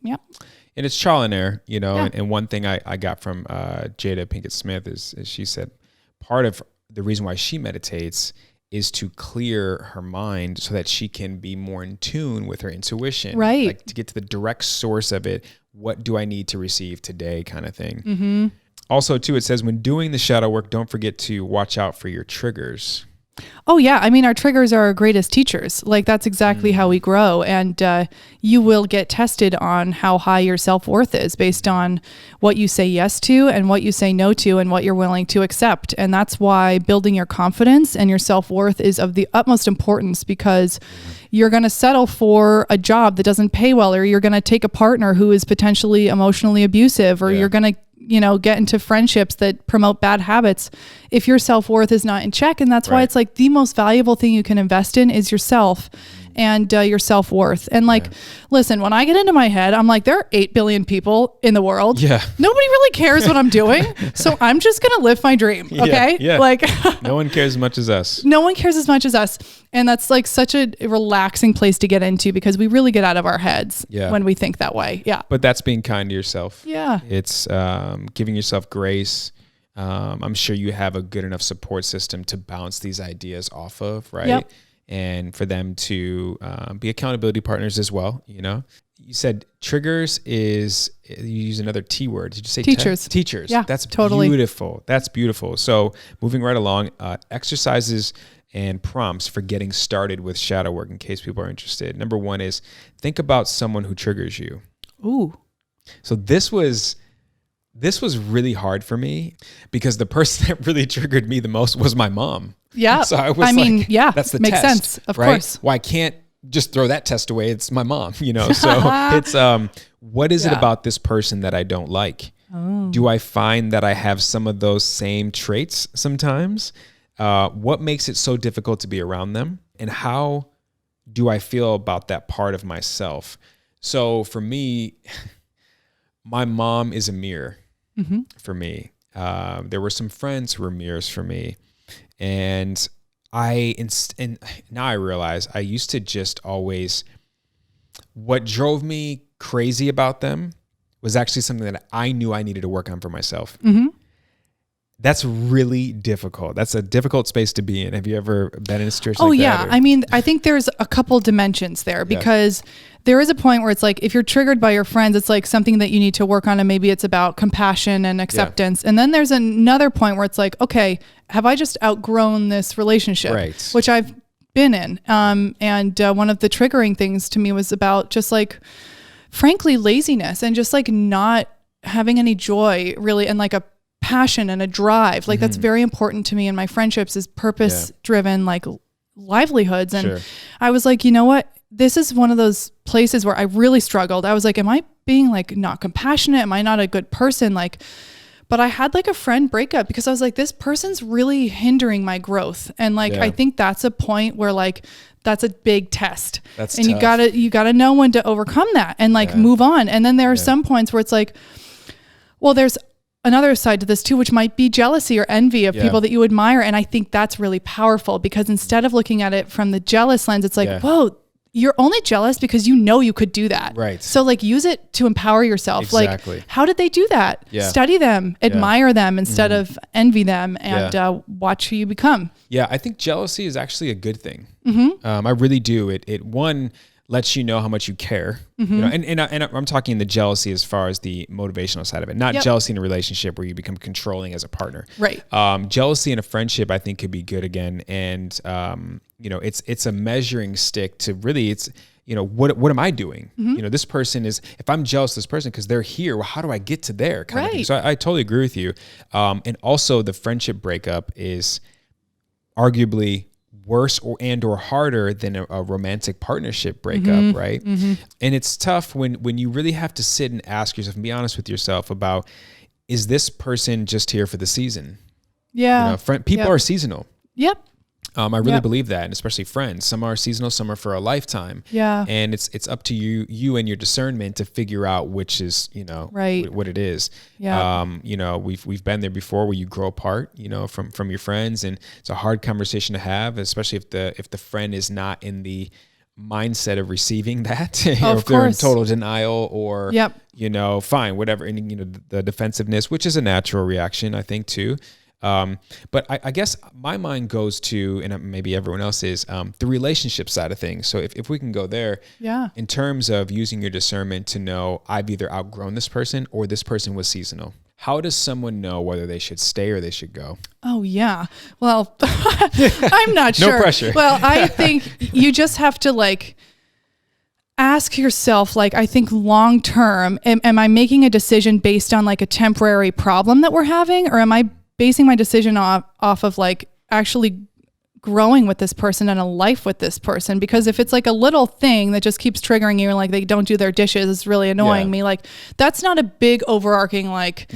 it's trial and error, and one thing I got from Jada Pinkett Smith is she said part of the reason why she meditates is to clear her mind so that she can be more in tune with her intuition. Right. Like to get to the direct source of it. What do I need to receive today kind of thing. Also, too, it says when doing the shadow work, don't forget to watch out for your triggers. Oh yeah. I mean, our triggers are our greatest teachers. Like that's exactly how we grow. And you will get tested on how high your self-worth is based on what you say yes to and what you say no to and what you're willing to accept. And that's why building your confidence and your self-worth is of the utmost importance, because you're going to settle for a job that doesn't pay well, or you're going to take a partner who is potentially emotionally abusive, or you're going to get into friendships that promote bad habits if your self-worth is not in check. And that's why it's like the most valuable thing you can invest in is yourself and your self-worth. And like, listen, when I get into my head, I'm like, there are 8 billion people in the world. Yeah. Nobody really cares what I'm doing. So I'm just going to live my dream. Okay. Yeah. Like no one cares as much as us. No one cares as much as us. And that's like such a relaxing place to get into, because we really get out of our heads when we think that way. Yeah. But that's being kind to yourself. Yeah. It's giving yourself grace. I'm sure you have a good enough support system to bounce these ideas off of, right? Yep. And for them to be accountability partners as well. You said triggers is, you use another T word. Did you say teachers? Teachers. Yeah, That's totally beautiful. That's beautiful. So moving right along, exercises and prompts for getting started with shadow work in case people are interested. Number 1 is think about someone who triggers you. Ooh. So this was really hard for me because the person that really triggered me the most was my mom. Yeah. So I was that's the makes test, sense. Of right? course. Well, I can't just throw that test away. It's my mom, So it's, what is it about this person that I don't like? Oh. Do I find that I have some of those same traits sometimes? What makes it so difficult to be around them? And how do I feel about that part of myself? So for me, my mom is a mirror for me. There were some friends who were mirrors for me. And now I realize I used to just always, what drove me crazy about them was actually something that I knew I needed to work on for myself. Mm-hmm. That's really difficult. That's a difficult space to be in. Have you ever been in a situation like that? Oh, yeah. I mean, I think there's a couple dimensions there, because there is a point where it's like, if you're triggered by your friends, it's like something that you need to work on. And maybe it's about compassion and acceptance. And then there's another point where it's like, okay, have I just outgrown this relationship? Right. Which I've been in. And one of the triggering things to me was about just like, frankly, laziness and just like not having any joy really, and like a passion and a drive. Like that's very important to me in my friendships, is purpose driven, like livelihoods. And I was like, you know what? This is one of those places where I really struggled. I was like, am I being like not compassionate? Am I not a good person? But I had like a friend breakup because I was like, this person's really hindering my growth. And like, I think that's a point where like, that's a big test. That's and tough. you gotta know when to overcome that and like move on. And then there are some points where it's like, well, there's another side to this too, which might be jealousy or envy of people that you admire. And I think that's really powerful, because instead of looking at it from the jealous lens, it's like, whoa, you're only jealous because you know you could do that. Right. So like use it to empower yourself. Exactly. Like, how did they do that? Yeah. Study them, admire them instead of envy them, and watch who you become. Yeah. I think jealousy is actually a good thing. I really do. It one lets you know how much you care, and I'm talking the jealousy as far as the motivational side of it, not jealousy in a relationship where you become controlling as a partner. Right. Jealousy in a friendship, I think, could be good again. And, it's a measuring stick to really, it's, what am I doing? This person is, if I'm jealous of this person because they're here, well, how do I get to there kind of thing? So I totally agree with you. And also the friendship breakup is arguably worse or harder than a romantic partnership breakup, right? And it's tough when you really have to sit and ask yourself and be honest with yourself about, is this person just here for the season? Yeah. People are seasonal. Yep. I really believe that, and especially friends. Some are seasonal, some are for a lifetime. Yeah. And it's up to you and your discernment to figure out which is, what it is. Yeah. We've been there before, where you grow apart, from your friends, and it's a hard conversation to have, especially if the friend is not in the mindset of receiving that, or if they're in total denial, or fine, whatever, and the defensive,ness, which is a natural reaction, I think, too. But I guess my mind goes to, and maybe everyone else's, the relationship side of things. So if we can go there, in terms of using your discernment to know, I've either outgrown this person or this person was seasonal. how does someone know whether they should stay or they should go? Oh, yeah. Well, I'm not sure. No pressure. Well, I think you just have to like ask yourself, like, I think long term, am I making a decision based on like a temporary problem that we're having? Or am I basing my decision off of like actually growing with this person and a life with this person? Because if it's like a little thing that just keeps triggering you and like they don't do their dishes, it's really annoying me. Like that's not a big overarching like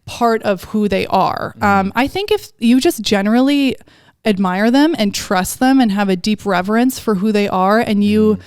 part of who they are. I think if you just generally admire them and trust them and have a deep reverence for who they are, and you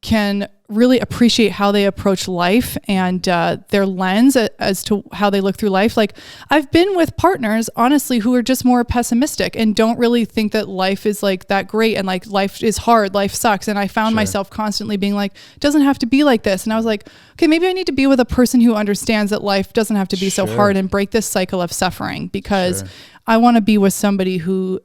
can really appreciate how they approach life and their lens as to how they look through life. Like I've been with partners, honestly, who are just more pessimistic and don't really think that life is like that great. And like life is hard, life sucks. And I found myself constantly being like, it doesn't have to be like this. And I was like, okay, maybe I need to be with a person who understands that life doesn't have to be so hard and break this cycle of suffering, because I want to be with somebody who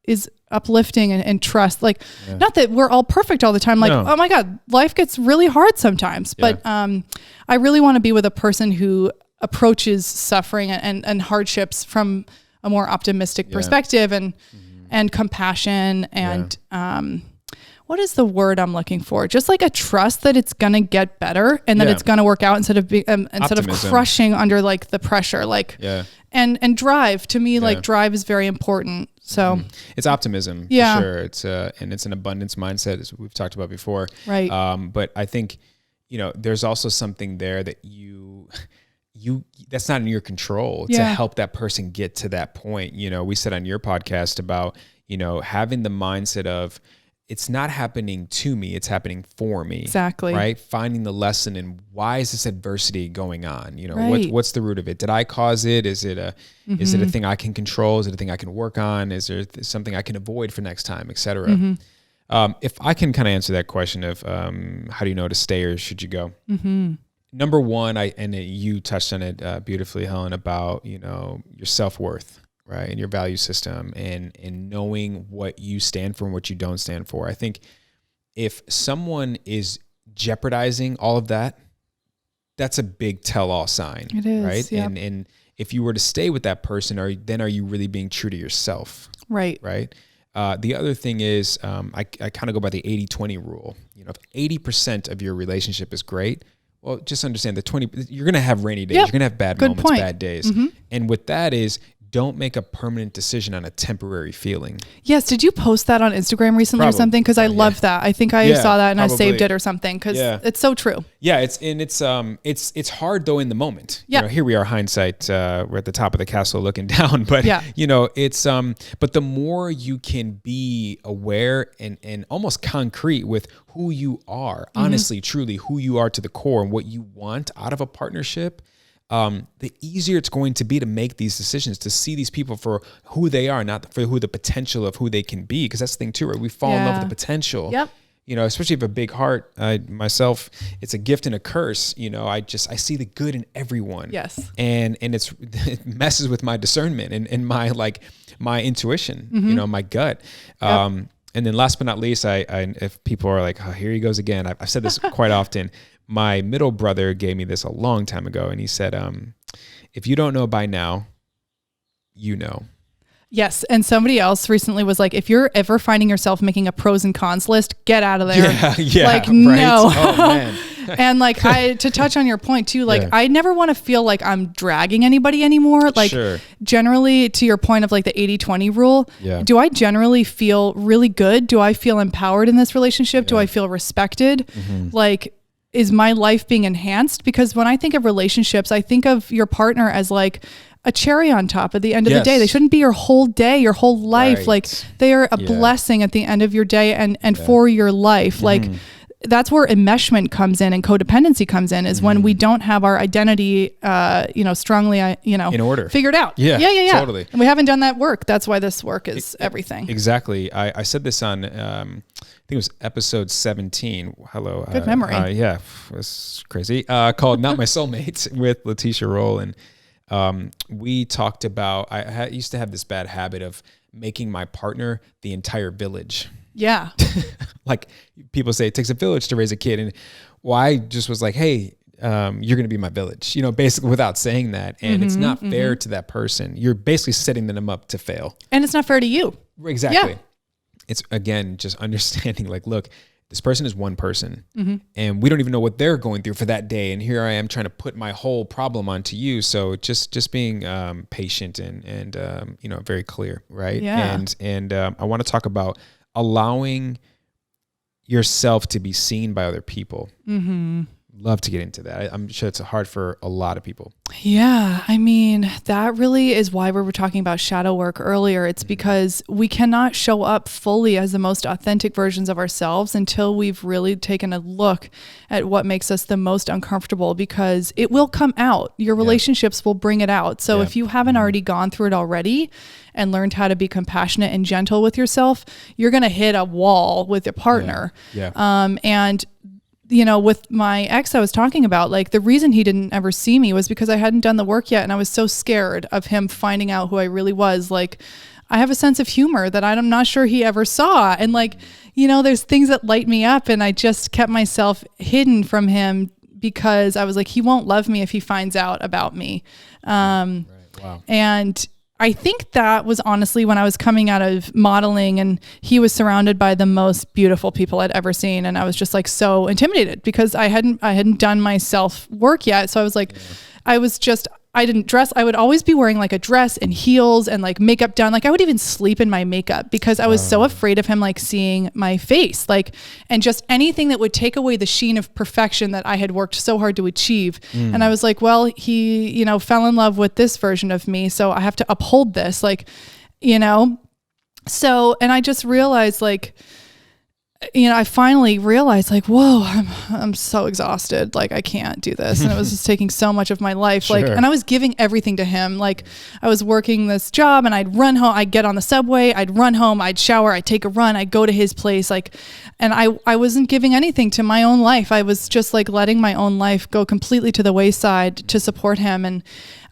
is uplifting and trust. Like, not that we're all perfect all the time. Like, oh my God, life gets really hard sometimes. But I really want to be with a person who approaches suffering and hardships from a more optimistic perspective and compassion and what is the word I'm looking for? Just like a trust that it's gonna get better and that it's gonna work out instead of crushing under like the pressure. Like and drive, to me, like drive is very important. So it's optimism for sure. It's and it's an abundance mindset, as we've talked about before. Right. But I think, there's also something there that you that's not in your control to help that person get to that point. We said on your podcast about, having the mindset of, it's not happening to me, it's happening for me. Exactly. Right? Finding the lesson in why is this adversity going on? What's the root of it? Did I cause it? Is it a thing I can control? Is it a thing I can work on? Is there something I can avoid for next time, et cetera? If I can kind of answer that question of how do you know to stay or should you go? Number one, you touched on it beautifully, Helen, about your self-worth. Right, and your value system and knowing what you stand for and what you don't stand for. I think if someone is jeopardizing all of that, that's a big tell-all sign. It is, right? Yep. And if you were to stay with that person, are you really being true to yourself? Right. Right. The other thing is, I kind of go by the 80-20 rule. If 80% of your relationship is great, well, just understand that 20, you're going to have rainy days. You're going to have bad moments, bad days. And with that is, don't make a permanent decision on a temporary feeling. Yes. Did you post that on Instagram recently or something? Because I love that. I think I saw that and I saved it or something, because it's so true. Yeah. It's hard though in the moment. Here we are, hindsight. We're at the top of the castle looking down, but it's but the more you can be aware and almost concrete with who you are, honestly, truly who you are to the core and what you want out of a partnership, the easier it's going to be to make these decisions, to see these people for who they are, not for who the potential of who they can be. Because that's the thing too, right? We fall in love with the potential. Yep. Especially if a big heart, myself, it's a gift and a curse. I see the good in everyone. Yes. And it messes with my discernment and my intuition, my gut. Yep. And then last but not least, if people are like, oh, here he goes again. I've said this quite often. My middle brother gave me this a long time ago, and he said, if you don't know by now, you know. Yes. And somebody else recently was like, if you're ever finding yourself making a pros and cons list, get out of there. Yeah. Like, right? no. Oh, man. And like, to touch on your point too, like, I never want to feel like I'm dragging anybody anymore. Like, generally, to your point of like the 80-20 rule, do I generally feel really good? Do I feel empowered in this relationship? Do I feel respected? Like, is my life being enhanced? Because when I think of relationships, I think of your partner as like a cherry on top at the end of the day. They shouldn't be your whole day, your whole life. Right. Like, they are a blessing at the end of your day and for your life. Like, that's where enmeshment comes in and codependency comes in, is when we don't have our identity, strongly, in order, figured out. Yeah. Totally. And we haven't done that work. That's why this work is everything. Exactly. I said this on, I think it was episode 17. Hello. Good memory. Yeah. It was crazy. Called Not My Soulmate with Letitia Roll. And we talked about, I used to have this bad habit of making my partner the entire village. Yeah. Like people say it takes a village to raise a kid. And I just was like, hey, you're going to be my village, basically without saying that. And it's not fair to that person. You're basically setting them up to fail. And it's not fair to you. Exactly. Yeah. It's, again, just understanding like, look, this person is one person and we don't even know what they're going through for that day. And here I am trying to put my whole problem onto you. So just being patient and very clear. Right. Yeah. And I want to talk about allowing yourself to be seen by other people. Love to get into that. I'm sure it's hard for a lot of people. Yeah. I mean, that really is why we were talking about shadow work earlier. It's because we cannot show up fully as the most authentic versions of ourselves until we've really taken a look at what makes us the most uncomfortable, because it will come out. Your relationships will bring it out. So if you haven't already gone through it already and learned how to be compassionate and gentle with yourself, you're going to hit a wall with your partner. And with my ex I was talking about, like the reason he didn't ever see me was because I hadn't done the work yet. And I was so scared of him finding out who I really was. Like, I have a sense of humor that I'm not sure he ever saw. And like, there's things that light me up, and I just kept myself hidden from him because I was like, he won't love me if he finds out about me. Wow. And I think that was honestly when I was coming out of modeling, and he was surrounded by the most beautiful people I'd ever seen. And I was just like so intimidated because I hadn't done my self work yet. So I was like, I didn't dress. I would always be wearing like a dress and heels and like makeup done. Like I would even sleep in my makeup because I was so afraid of him like seeing my face, like, and just anything that would take away the sheen of perfection that I had worked so hard to achieve. And I was like, well, he, fell in love with this version of me. So I have to uphold this, like, so, and I just realized like, I finally realized like, whoa, I'm so exhausted. Like I can't do this. And it was just taking so much of my life. Like, and I was giving everything to him. Like I was working this job and I'd run home, I'd get on the subway, I'd run home, I'd shower, I'd take a run, I'd go to his place. Like, and I wasn't giving anything to my own life. I was just like letting my own life go completely to the wayside to support him. And,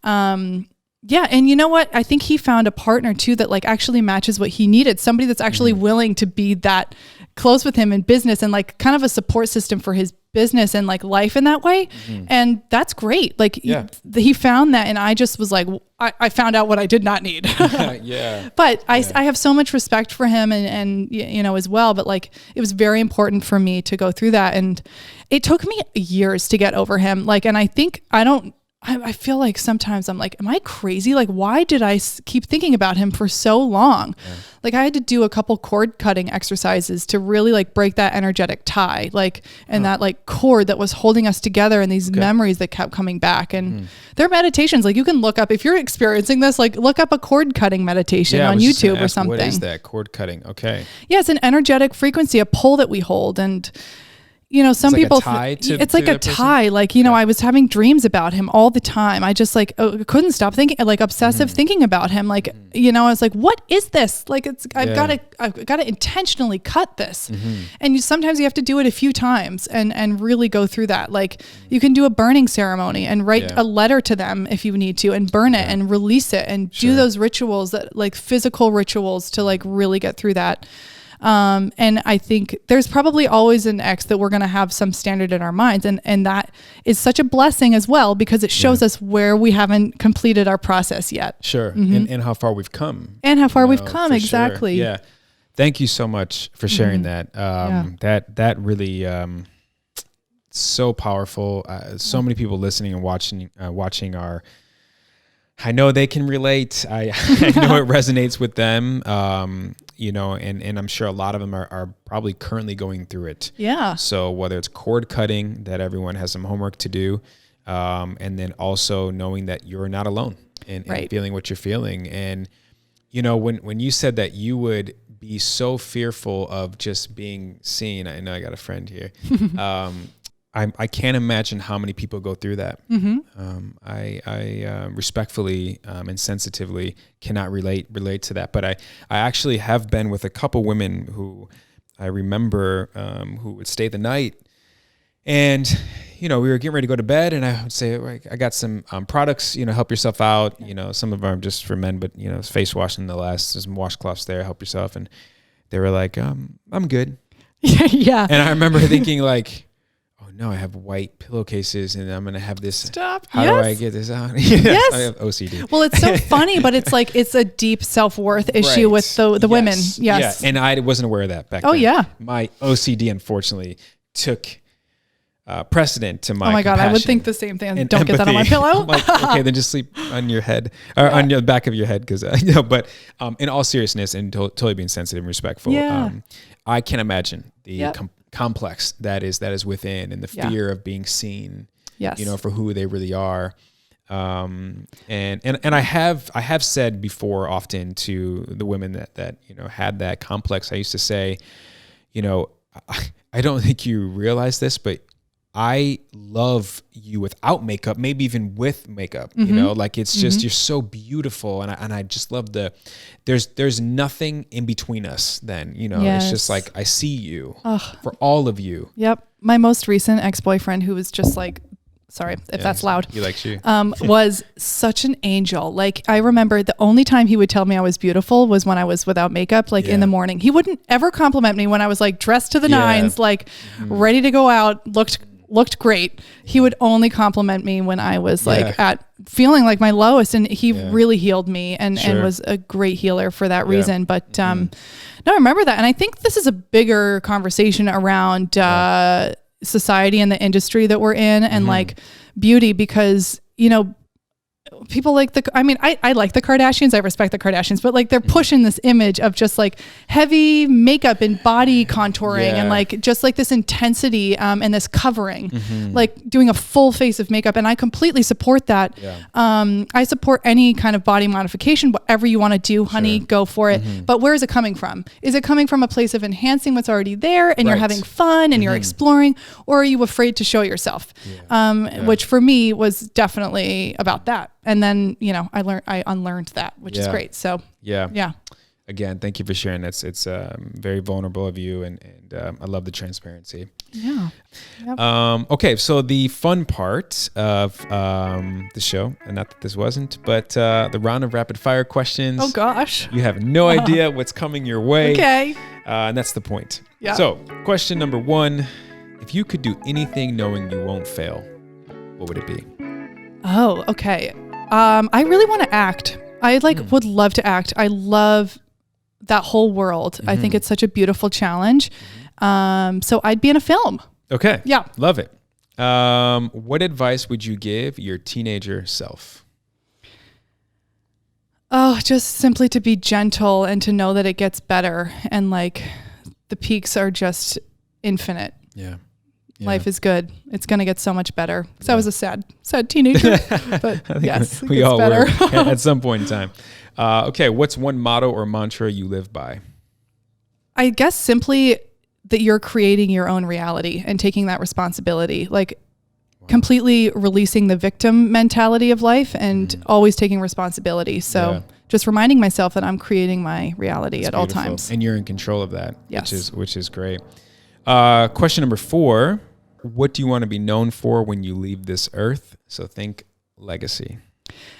and you know what? I think he found a partner too that like actually matches what he needed. Somebody that's actually willing to be that close with him in business and like kind of a support system for his business and like life in that way. And that's great. Like he found that. And I just was like, I found out what I did not need. But I have so much respect for him and as well. But like, it was very important for me to go through that. And it took me years to get over him. Like, and I think I feel like sometimes I'm like, am I crazy? Like, why did I keep thinking about him for so long? Like I had to do a couple cord cutting exercises to really like break that energetic tie, like, and that like cord that was holding us together and these memories that kept coming back. And there are meditations, like you can look up, if you're experiencing this, like look up a cord cutting meditation on YouTube or something. What is that cord cutting? Okay. Yeah. It's an energetic frequency, a pull that we hold. And some people, it's like a tie. Like, I was having dreams about him all the time. I just like couldn't stop thinking, like obsessive thinking about him. Like, I was like, what is this? Like, I've got to intentionally cut this. And sometimes you have to do it a few times and really go through that. Like you can do a burning ceremony and write a letter to them if you need to and burn it and release it and do those rituals that like physical rituals to like really get through that. And I think there's probably always an ex that we're going to have some standard in our minds. And that is such a blessing as well, because it shows us where we haven't completed our process yet. Sure. And how far we've come. And how far we've come. Exactly. Sure. Yeah. Thank you so much for sharing that. That really, so powerful. So many people listening and watching I know they can relate. I know it resonates with them. And I'm sure a lot of them are probably currently going through it. Yeah. So whether it's cord cutting, that everyone has some homework to do, and then also knowing that you're not alone and feeling what you're feeling. And, when you said that you would be so fearful of just being seen, I know I got a friend here. I can't imagine how many people go through that. I respectfully and sensitively cannot relate to that. But I actually have been with a couple women who I remember who would stay the night. And, we were getting ready to go to bed, and I would say, I got some products, help yourself out. Some of them are just for men, but, it's face washing there's some washcloths there, help yourself. And they were like, I'm good. Yeah. And I remember thinking like, oh no, I have white pillowcases and I'm going to have this. Stop. How do I get this out? Yes. I have OCD. Well, it's so funny, but it's like, it's a deep self-worth issue with the women. Yes. Yeah. And I wasn't aware of that back then. Oh yeah. My OCD, unfortunately, took precedent to my Oh my God, I would think the same thing. Don't get that on my pillow. Like, okay, then just sleep on your head or on the back of your head. Cause but in all seriousness and totally being sensitive and respectful, I can't imagine the complex that is within and the fear of being seen, for who they really are. And I have said before often to the women that had that complex, I used to say, I don't think you realize this, but I love you without makeup, maybe even with makeup, like it's just, you're so beautiful. And I just love there's nothing in between us then, it's just like, I see you for all of you. Yep. My most recent ex-boyfriend, who was just like, sorry if that's loud. He likes you. Was such an angel. Like, I remember the only time he would tell me I was beautiful was when I was without makeup, like in the morning. He wouldn't ever compliment me when I was like dressed to the nines, like ready to go out, looked great. He would only compliment me when I was like at feeling like my lowest, and he really healed me and was a great healer for that reason. But no, I remember that. And I think this is a bigger conversation around society and the industry that we're in and like beauty, because people like I like the Kardashians. I respect the Kardashians, but like they're pushing this image of just like heavy makeup and body contouring and like just like this intensity and this covering, like doing a full face of makeup. And I completely support that. I support any kind of body modification, whatever you want to do, honey, go for it. But where is it coming from? Is it coming from a place of enhancing what's already there and you're having fun and you're exploring, or are you afraid to show yourself? Which for me was definitely about that. And then, I unlearned that, which is great. So yeah. Again, thank you for sharing. It's very vulnerable of you. And I love the transparency. Yeah. Yep. Okay. So the fun part of the show, and not that this wasn't, but the round of rapid fire questions. Oh gosh. You have no idea what's coming your way. Okay. And that's the point. Yeah. So question number 1, if you could do anything knowing you won't fail, what would it be? Oh, okay. I really want to act. I would love to act. I love that whole world. I think it's such a beautiful challenge. So I'd be in a film. Okay. Yeah. Love it. What advice would you give your teenager self? Oh, just simply to be gentle and to know that it gets better. And like the peaks are just infinite. Yeah. Life is good. It's going to get so much better. Because I was a sad teenager. But yes, we all were at some point in time. Okay. What's one motto or mantra you live by? I guess simply that you're creating your own reality and taking that responsibility. Like completely releasing the victim mentality of life and always taking responsibility. So just reminding myself that I'm creating my reality at all times. And you're in control of that, yes. which is great. Question number 4, what do you want to be known for when you leave this earth? So think legacy.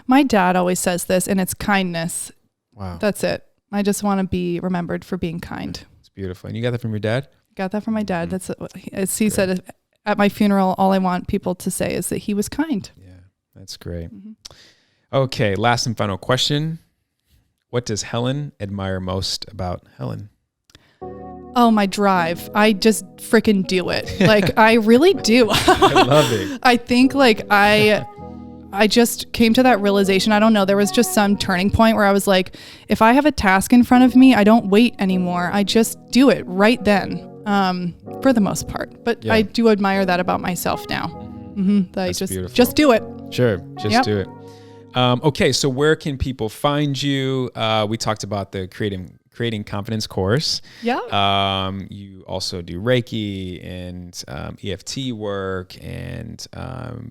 My dad always says this, and it's kindness. Wow. That's it. I just want to be remembered for being kind. It's beautiful. And you got that from your dad? Got that from my dad. That's as he said at my funeral, all I want people to say is that he was kind. Yeah, that's great. Okay, last and final question. What does Helen admire most about Helen? Oh, my drive. I just freaking do it. Like, I really do. I love it. I think like I just came to that realization. I don't know. There was just some turning point where I was like, if I have a task in front of me, I don't wait anymore. I just do it right then, for the most part. But I do admire that about myself now. That That's beautiful. Just do it. Sure. Just do it. Okay. So where can people find you? We talked about the Creating Confidence course. Yeah. You also do Reiki and EFT work and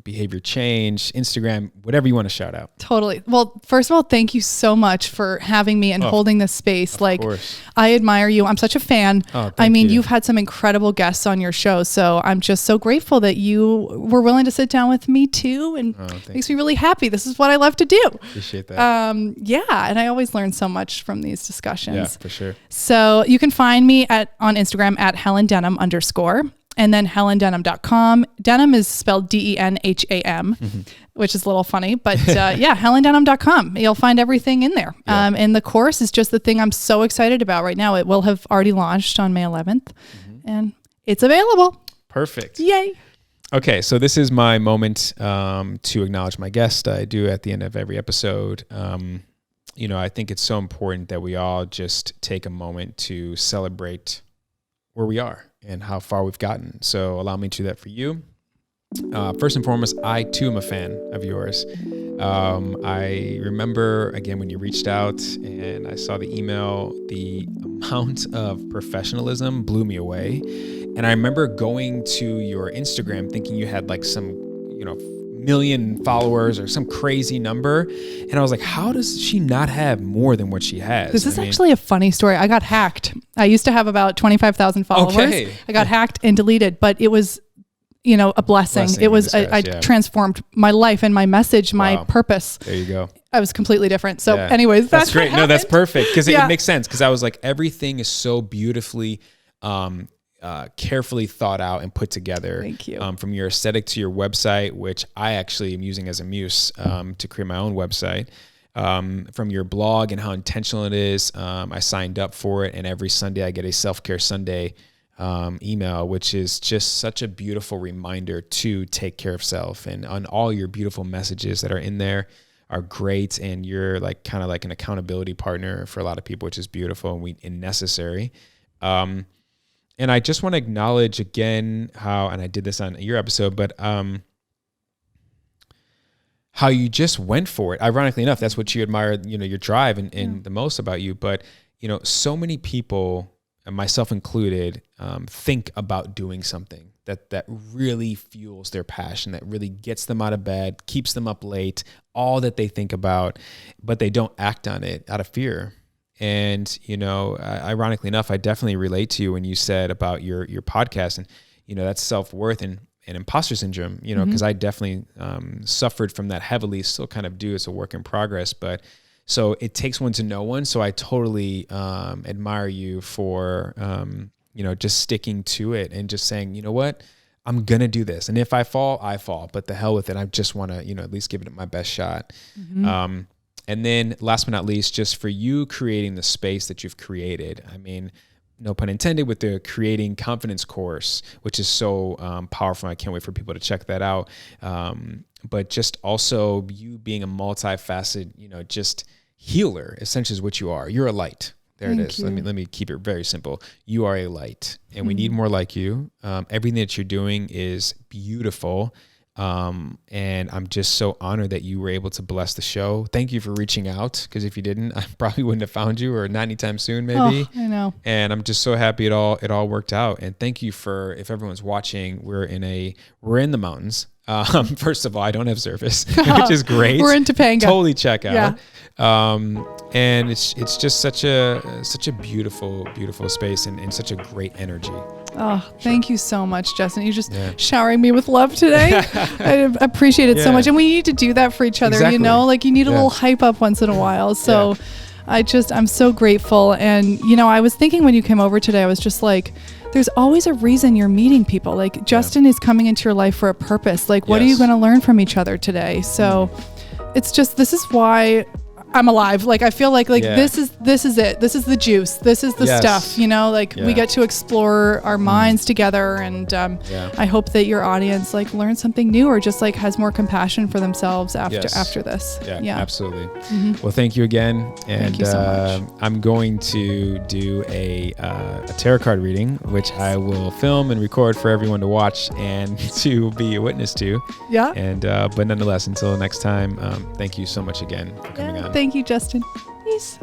behavior change, Instagram, whatever you want to shout out. Totally. Well, first of all, thank you so much for having me and holding this space. Like, course. I admire you. I'm such a fan. Oh, I mean, you. you've had some incredible guests on your show, so I'm just so grateful that you were willing to sit down with me too, and makes me really happy. This is what I love to do. Appreciate that. Yeah, and I always learn so much from these discussions. Yeah, for sure. So you can find me on Instagram at Helen Denham _. and then HelenDenham.com. Denham is spelled Denham, which is a little funny, but HelenDenham.com. You'll find everything in there. Yeah. And the course is just the thing I'm so excited about right now. It will have already launched on May 11th, and it's available. Perfect. Yay. Okay, so this is my moment to acknowledge my guest. I do at the end of every episode. I think it's so important that we all just take a moment to celebrate where we are and how far we've gotten. So allow me to do that for you. First and foremost, I too am a fan of yours. I remember, again, when you reached out and I saw the email, the amount of professionalism blew me away. And I remember going to your Instagram thinking you had like some, million followers or some crazy number. And I was like, how does she not have more than what she has? This is actually a funny story. I got hacked. I used to have about 25,000 followers. Okay. I got hacked and deleted, but it was, a blessing. It was, I transformed my life and my message, my purpose. There you go. I was completely different. So anyways, that's great. No, that's perfect. Cause it makes sense. Cause I was like, everything is so beautifully, carefully thought out and put together. Thank you. From your aesthetic to your website, which I actually am using as a muse to create my own website. From your blog and how intentional it is. I signed up for it, and every Sunday I get a Self-Care Sunday email, which is just such a beautiful reminder to take care of self. And on all your beautiful messages that are in there are great, and you're like kind of like an accountability partner for a lot of people, which is beautiful and necessary. And I just want to acknowledge again how, and I did this on your episode, but how you just went for it. Ironically enough, that's what you admire, your drive and the most about you. But, so many people, and myself included, think about doing something that really fuels their passion, that really gets them out of bed, keeps them up late, all that they think about, but they don't act on it out of fear. And, ironically enough, I definitely relate to you when you said about your podcast and, that's self-worth and imposter syndrome, because I definitely suffered from that heavily, still kind of do. It's a work in progress, but so it takes one to know one. So I totally admire you for, just sticking to it and just saying, you know what, I'm going to do this. And if I fall, I fall, but the hell with it. I just want to, at least give it my best shot. And then last but not least, just for you creating the space that you've created. I mean, no pun intended, with the Creating Confidence course, which is so powerful. I can't wait for people to check that out. But just also you being a multifaceted, just healer, essentially is what you are. You're a light. There it is. Let me keep it very simple. You are a light, and we need more like you. Everything that you're doing is beautiful. And I'm just so honored that you were able to bless the show. Thank you for reaching out, because if you didn't, I probably wouldn't have found you, or not anytime soon, maybe. Oh, I know. And I'm just so happy it all worked out. And thank you for, if everyone's watching, we're in the mountains. First of all, I don't have service, which is great. We're in Topanga. Totally check out. Yeah. And it's just such a beautiful, beautiful space and such a great energy. Oh, thank you so much, Justin. You're just showering me with love today. I appreciate it so much. And we need to do that for each other, Exactly. like you need a little hype up once in a while. So I'm so grateful. And, I was thinking when you came over today, I was just like, there's always a reason you're meeting people. Like Justin is coming into your life for a purpose. Like, what are you going to learn from each other today? So it's just, this is why I'm alive. Like, I feel like this is it. This is the juice. This is the stuff, we get to explore our minds together. And I hope that your audience learns something new, or just has more compassion for themselves after this. Yeah, absolutely. Well, thank you again. And thank you so much. I'm going to do a tarot card reading, which I will film and record for everyone to watch and to be a witness to. Yeah. And but nonetheless, until next time, thank you so much again for coming on. Thank you, Justin. Peace.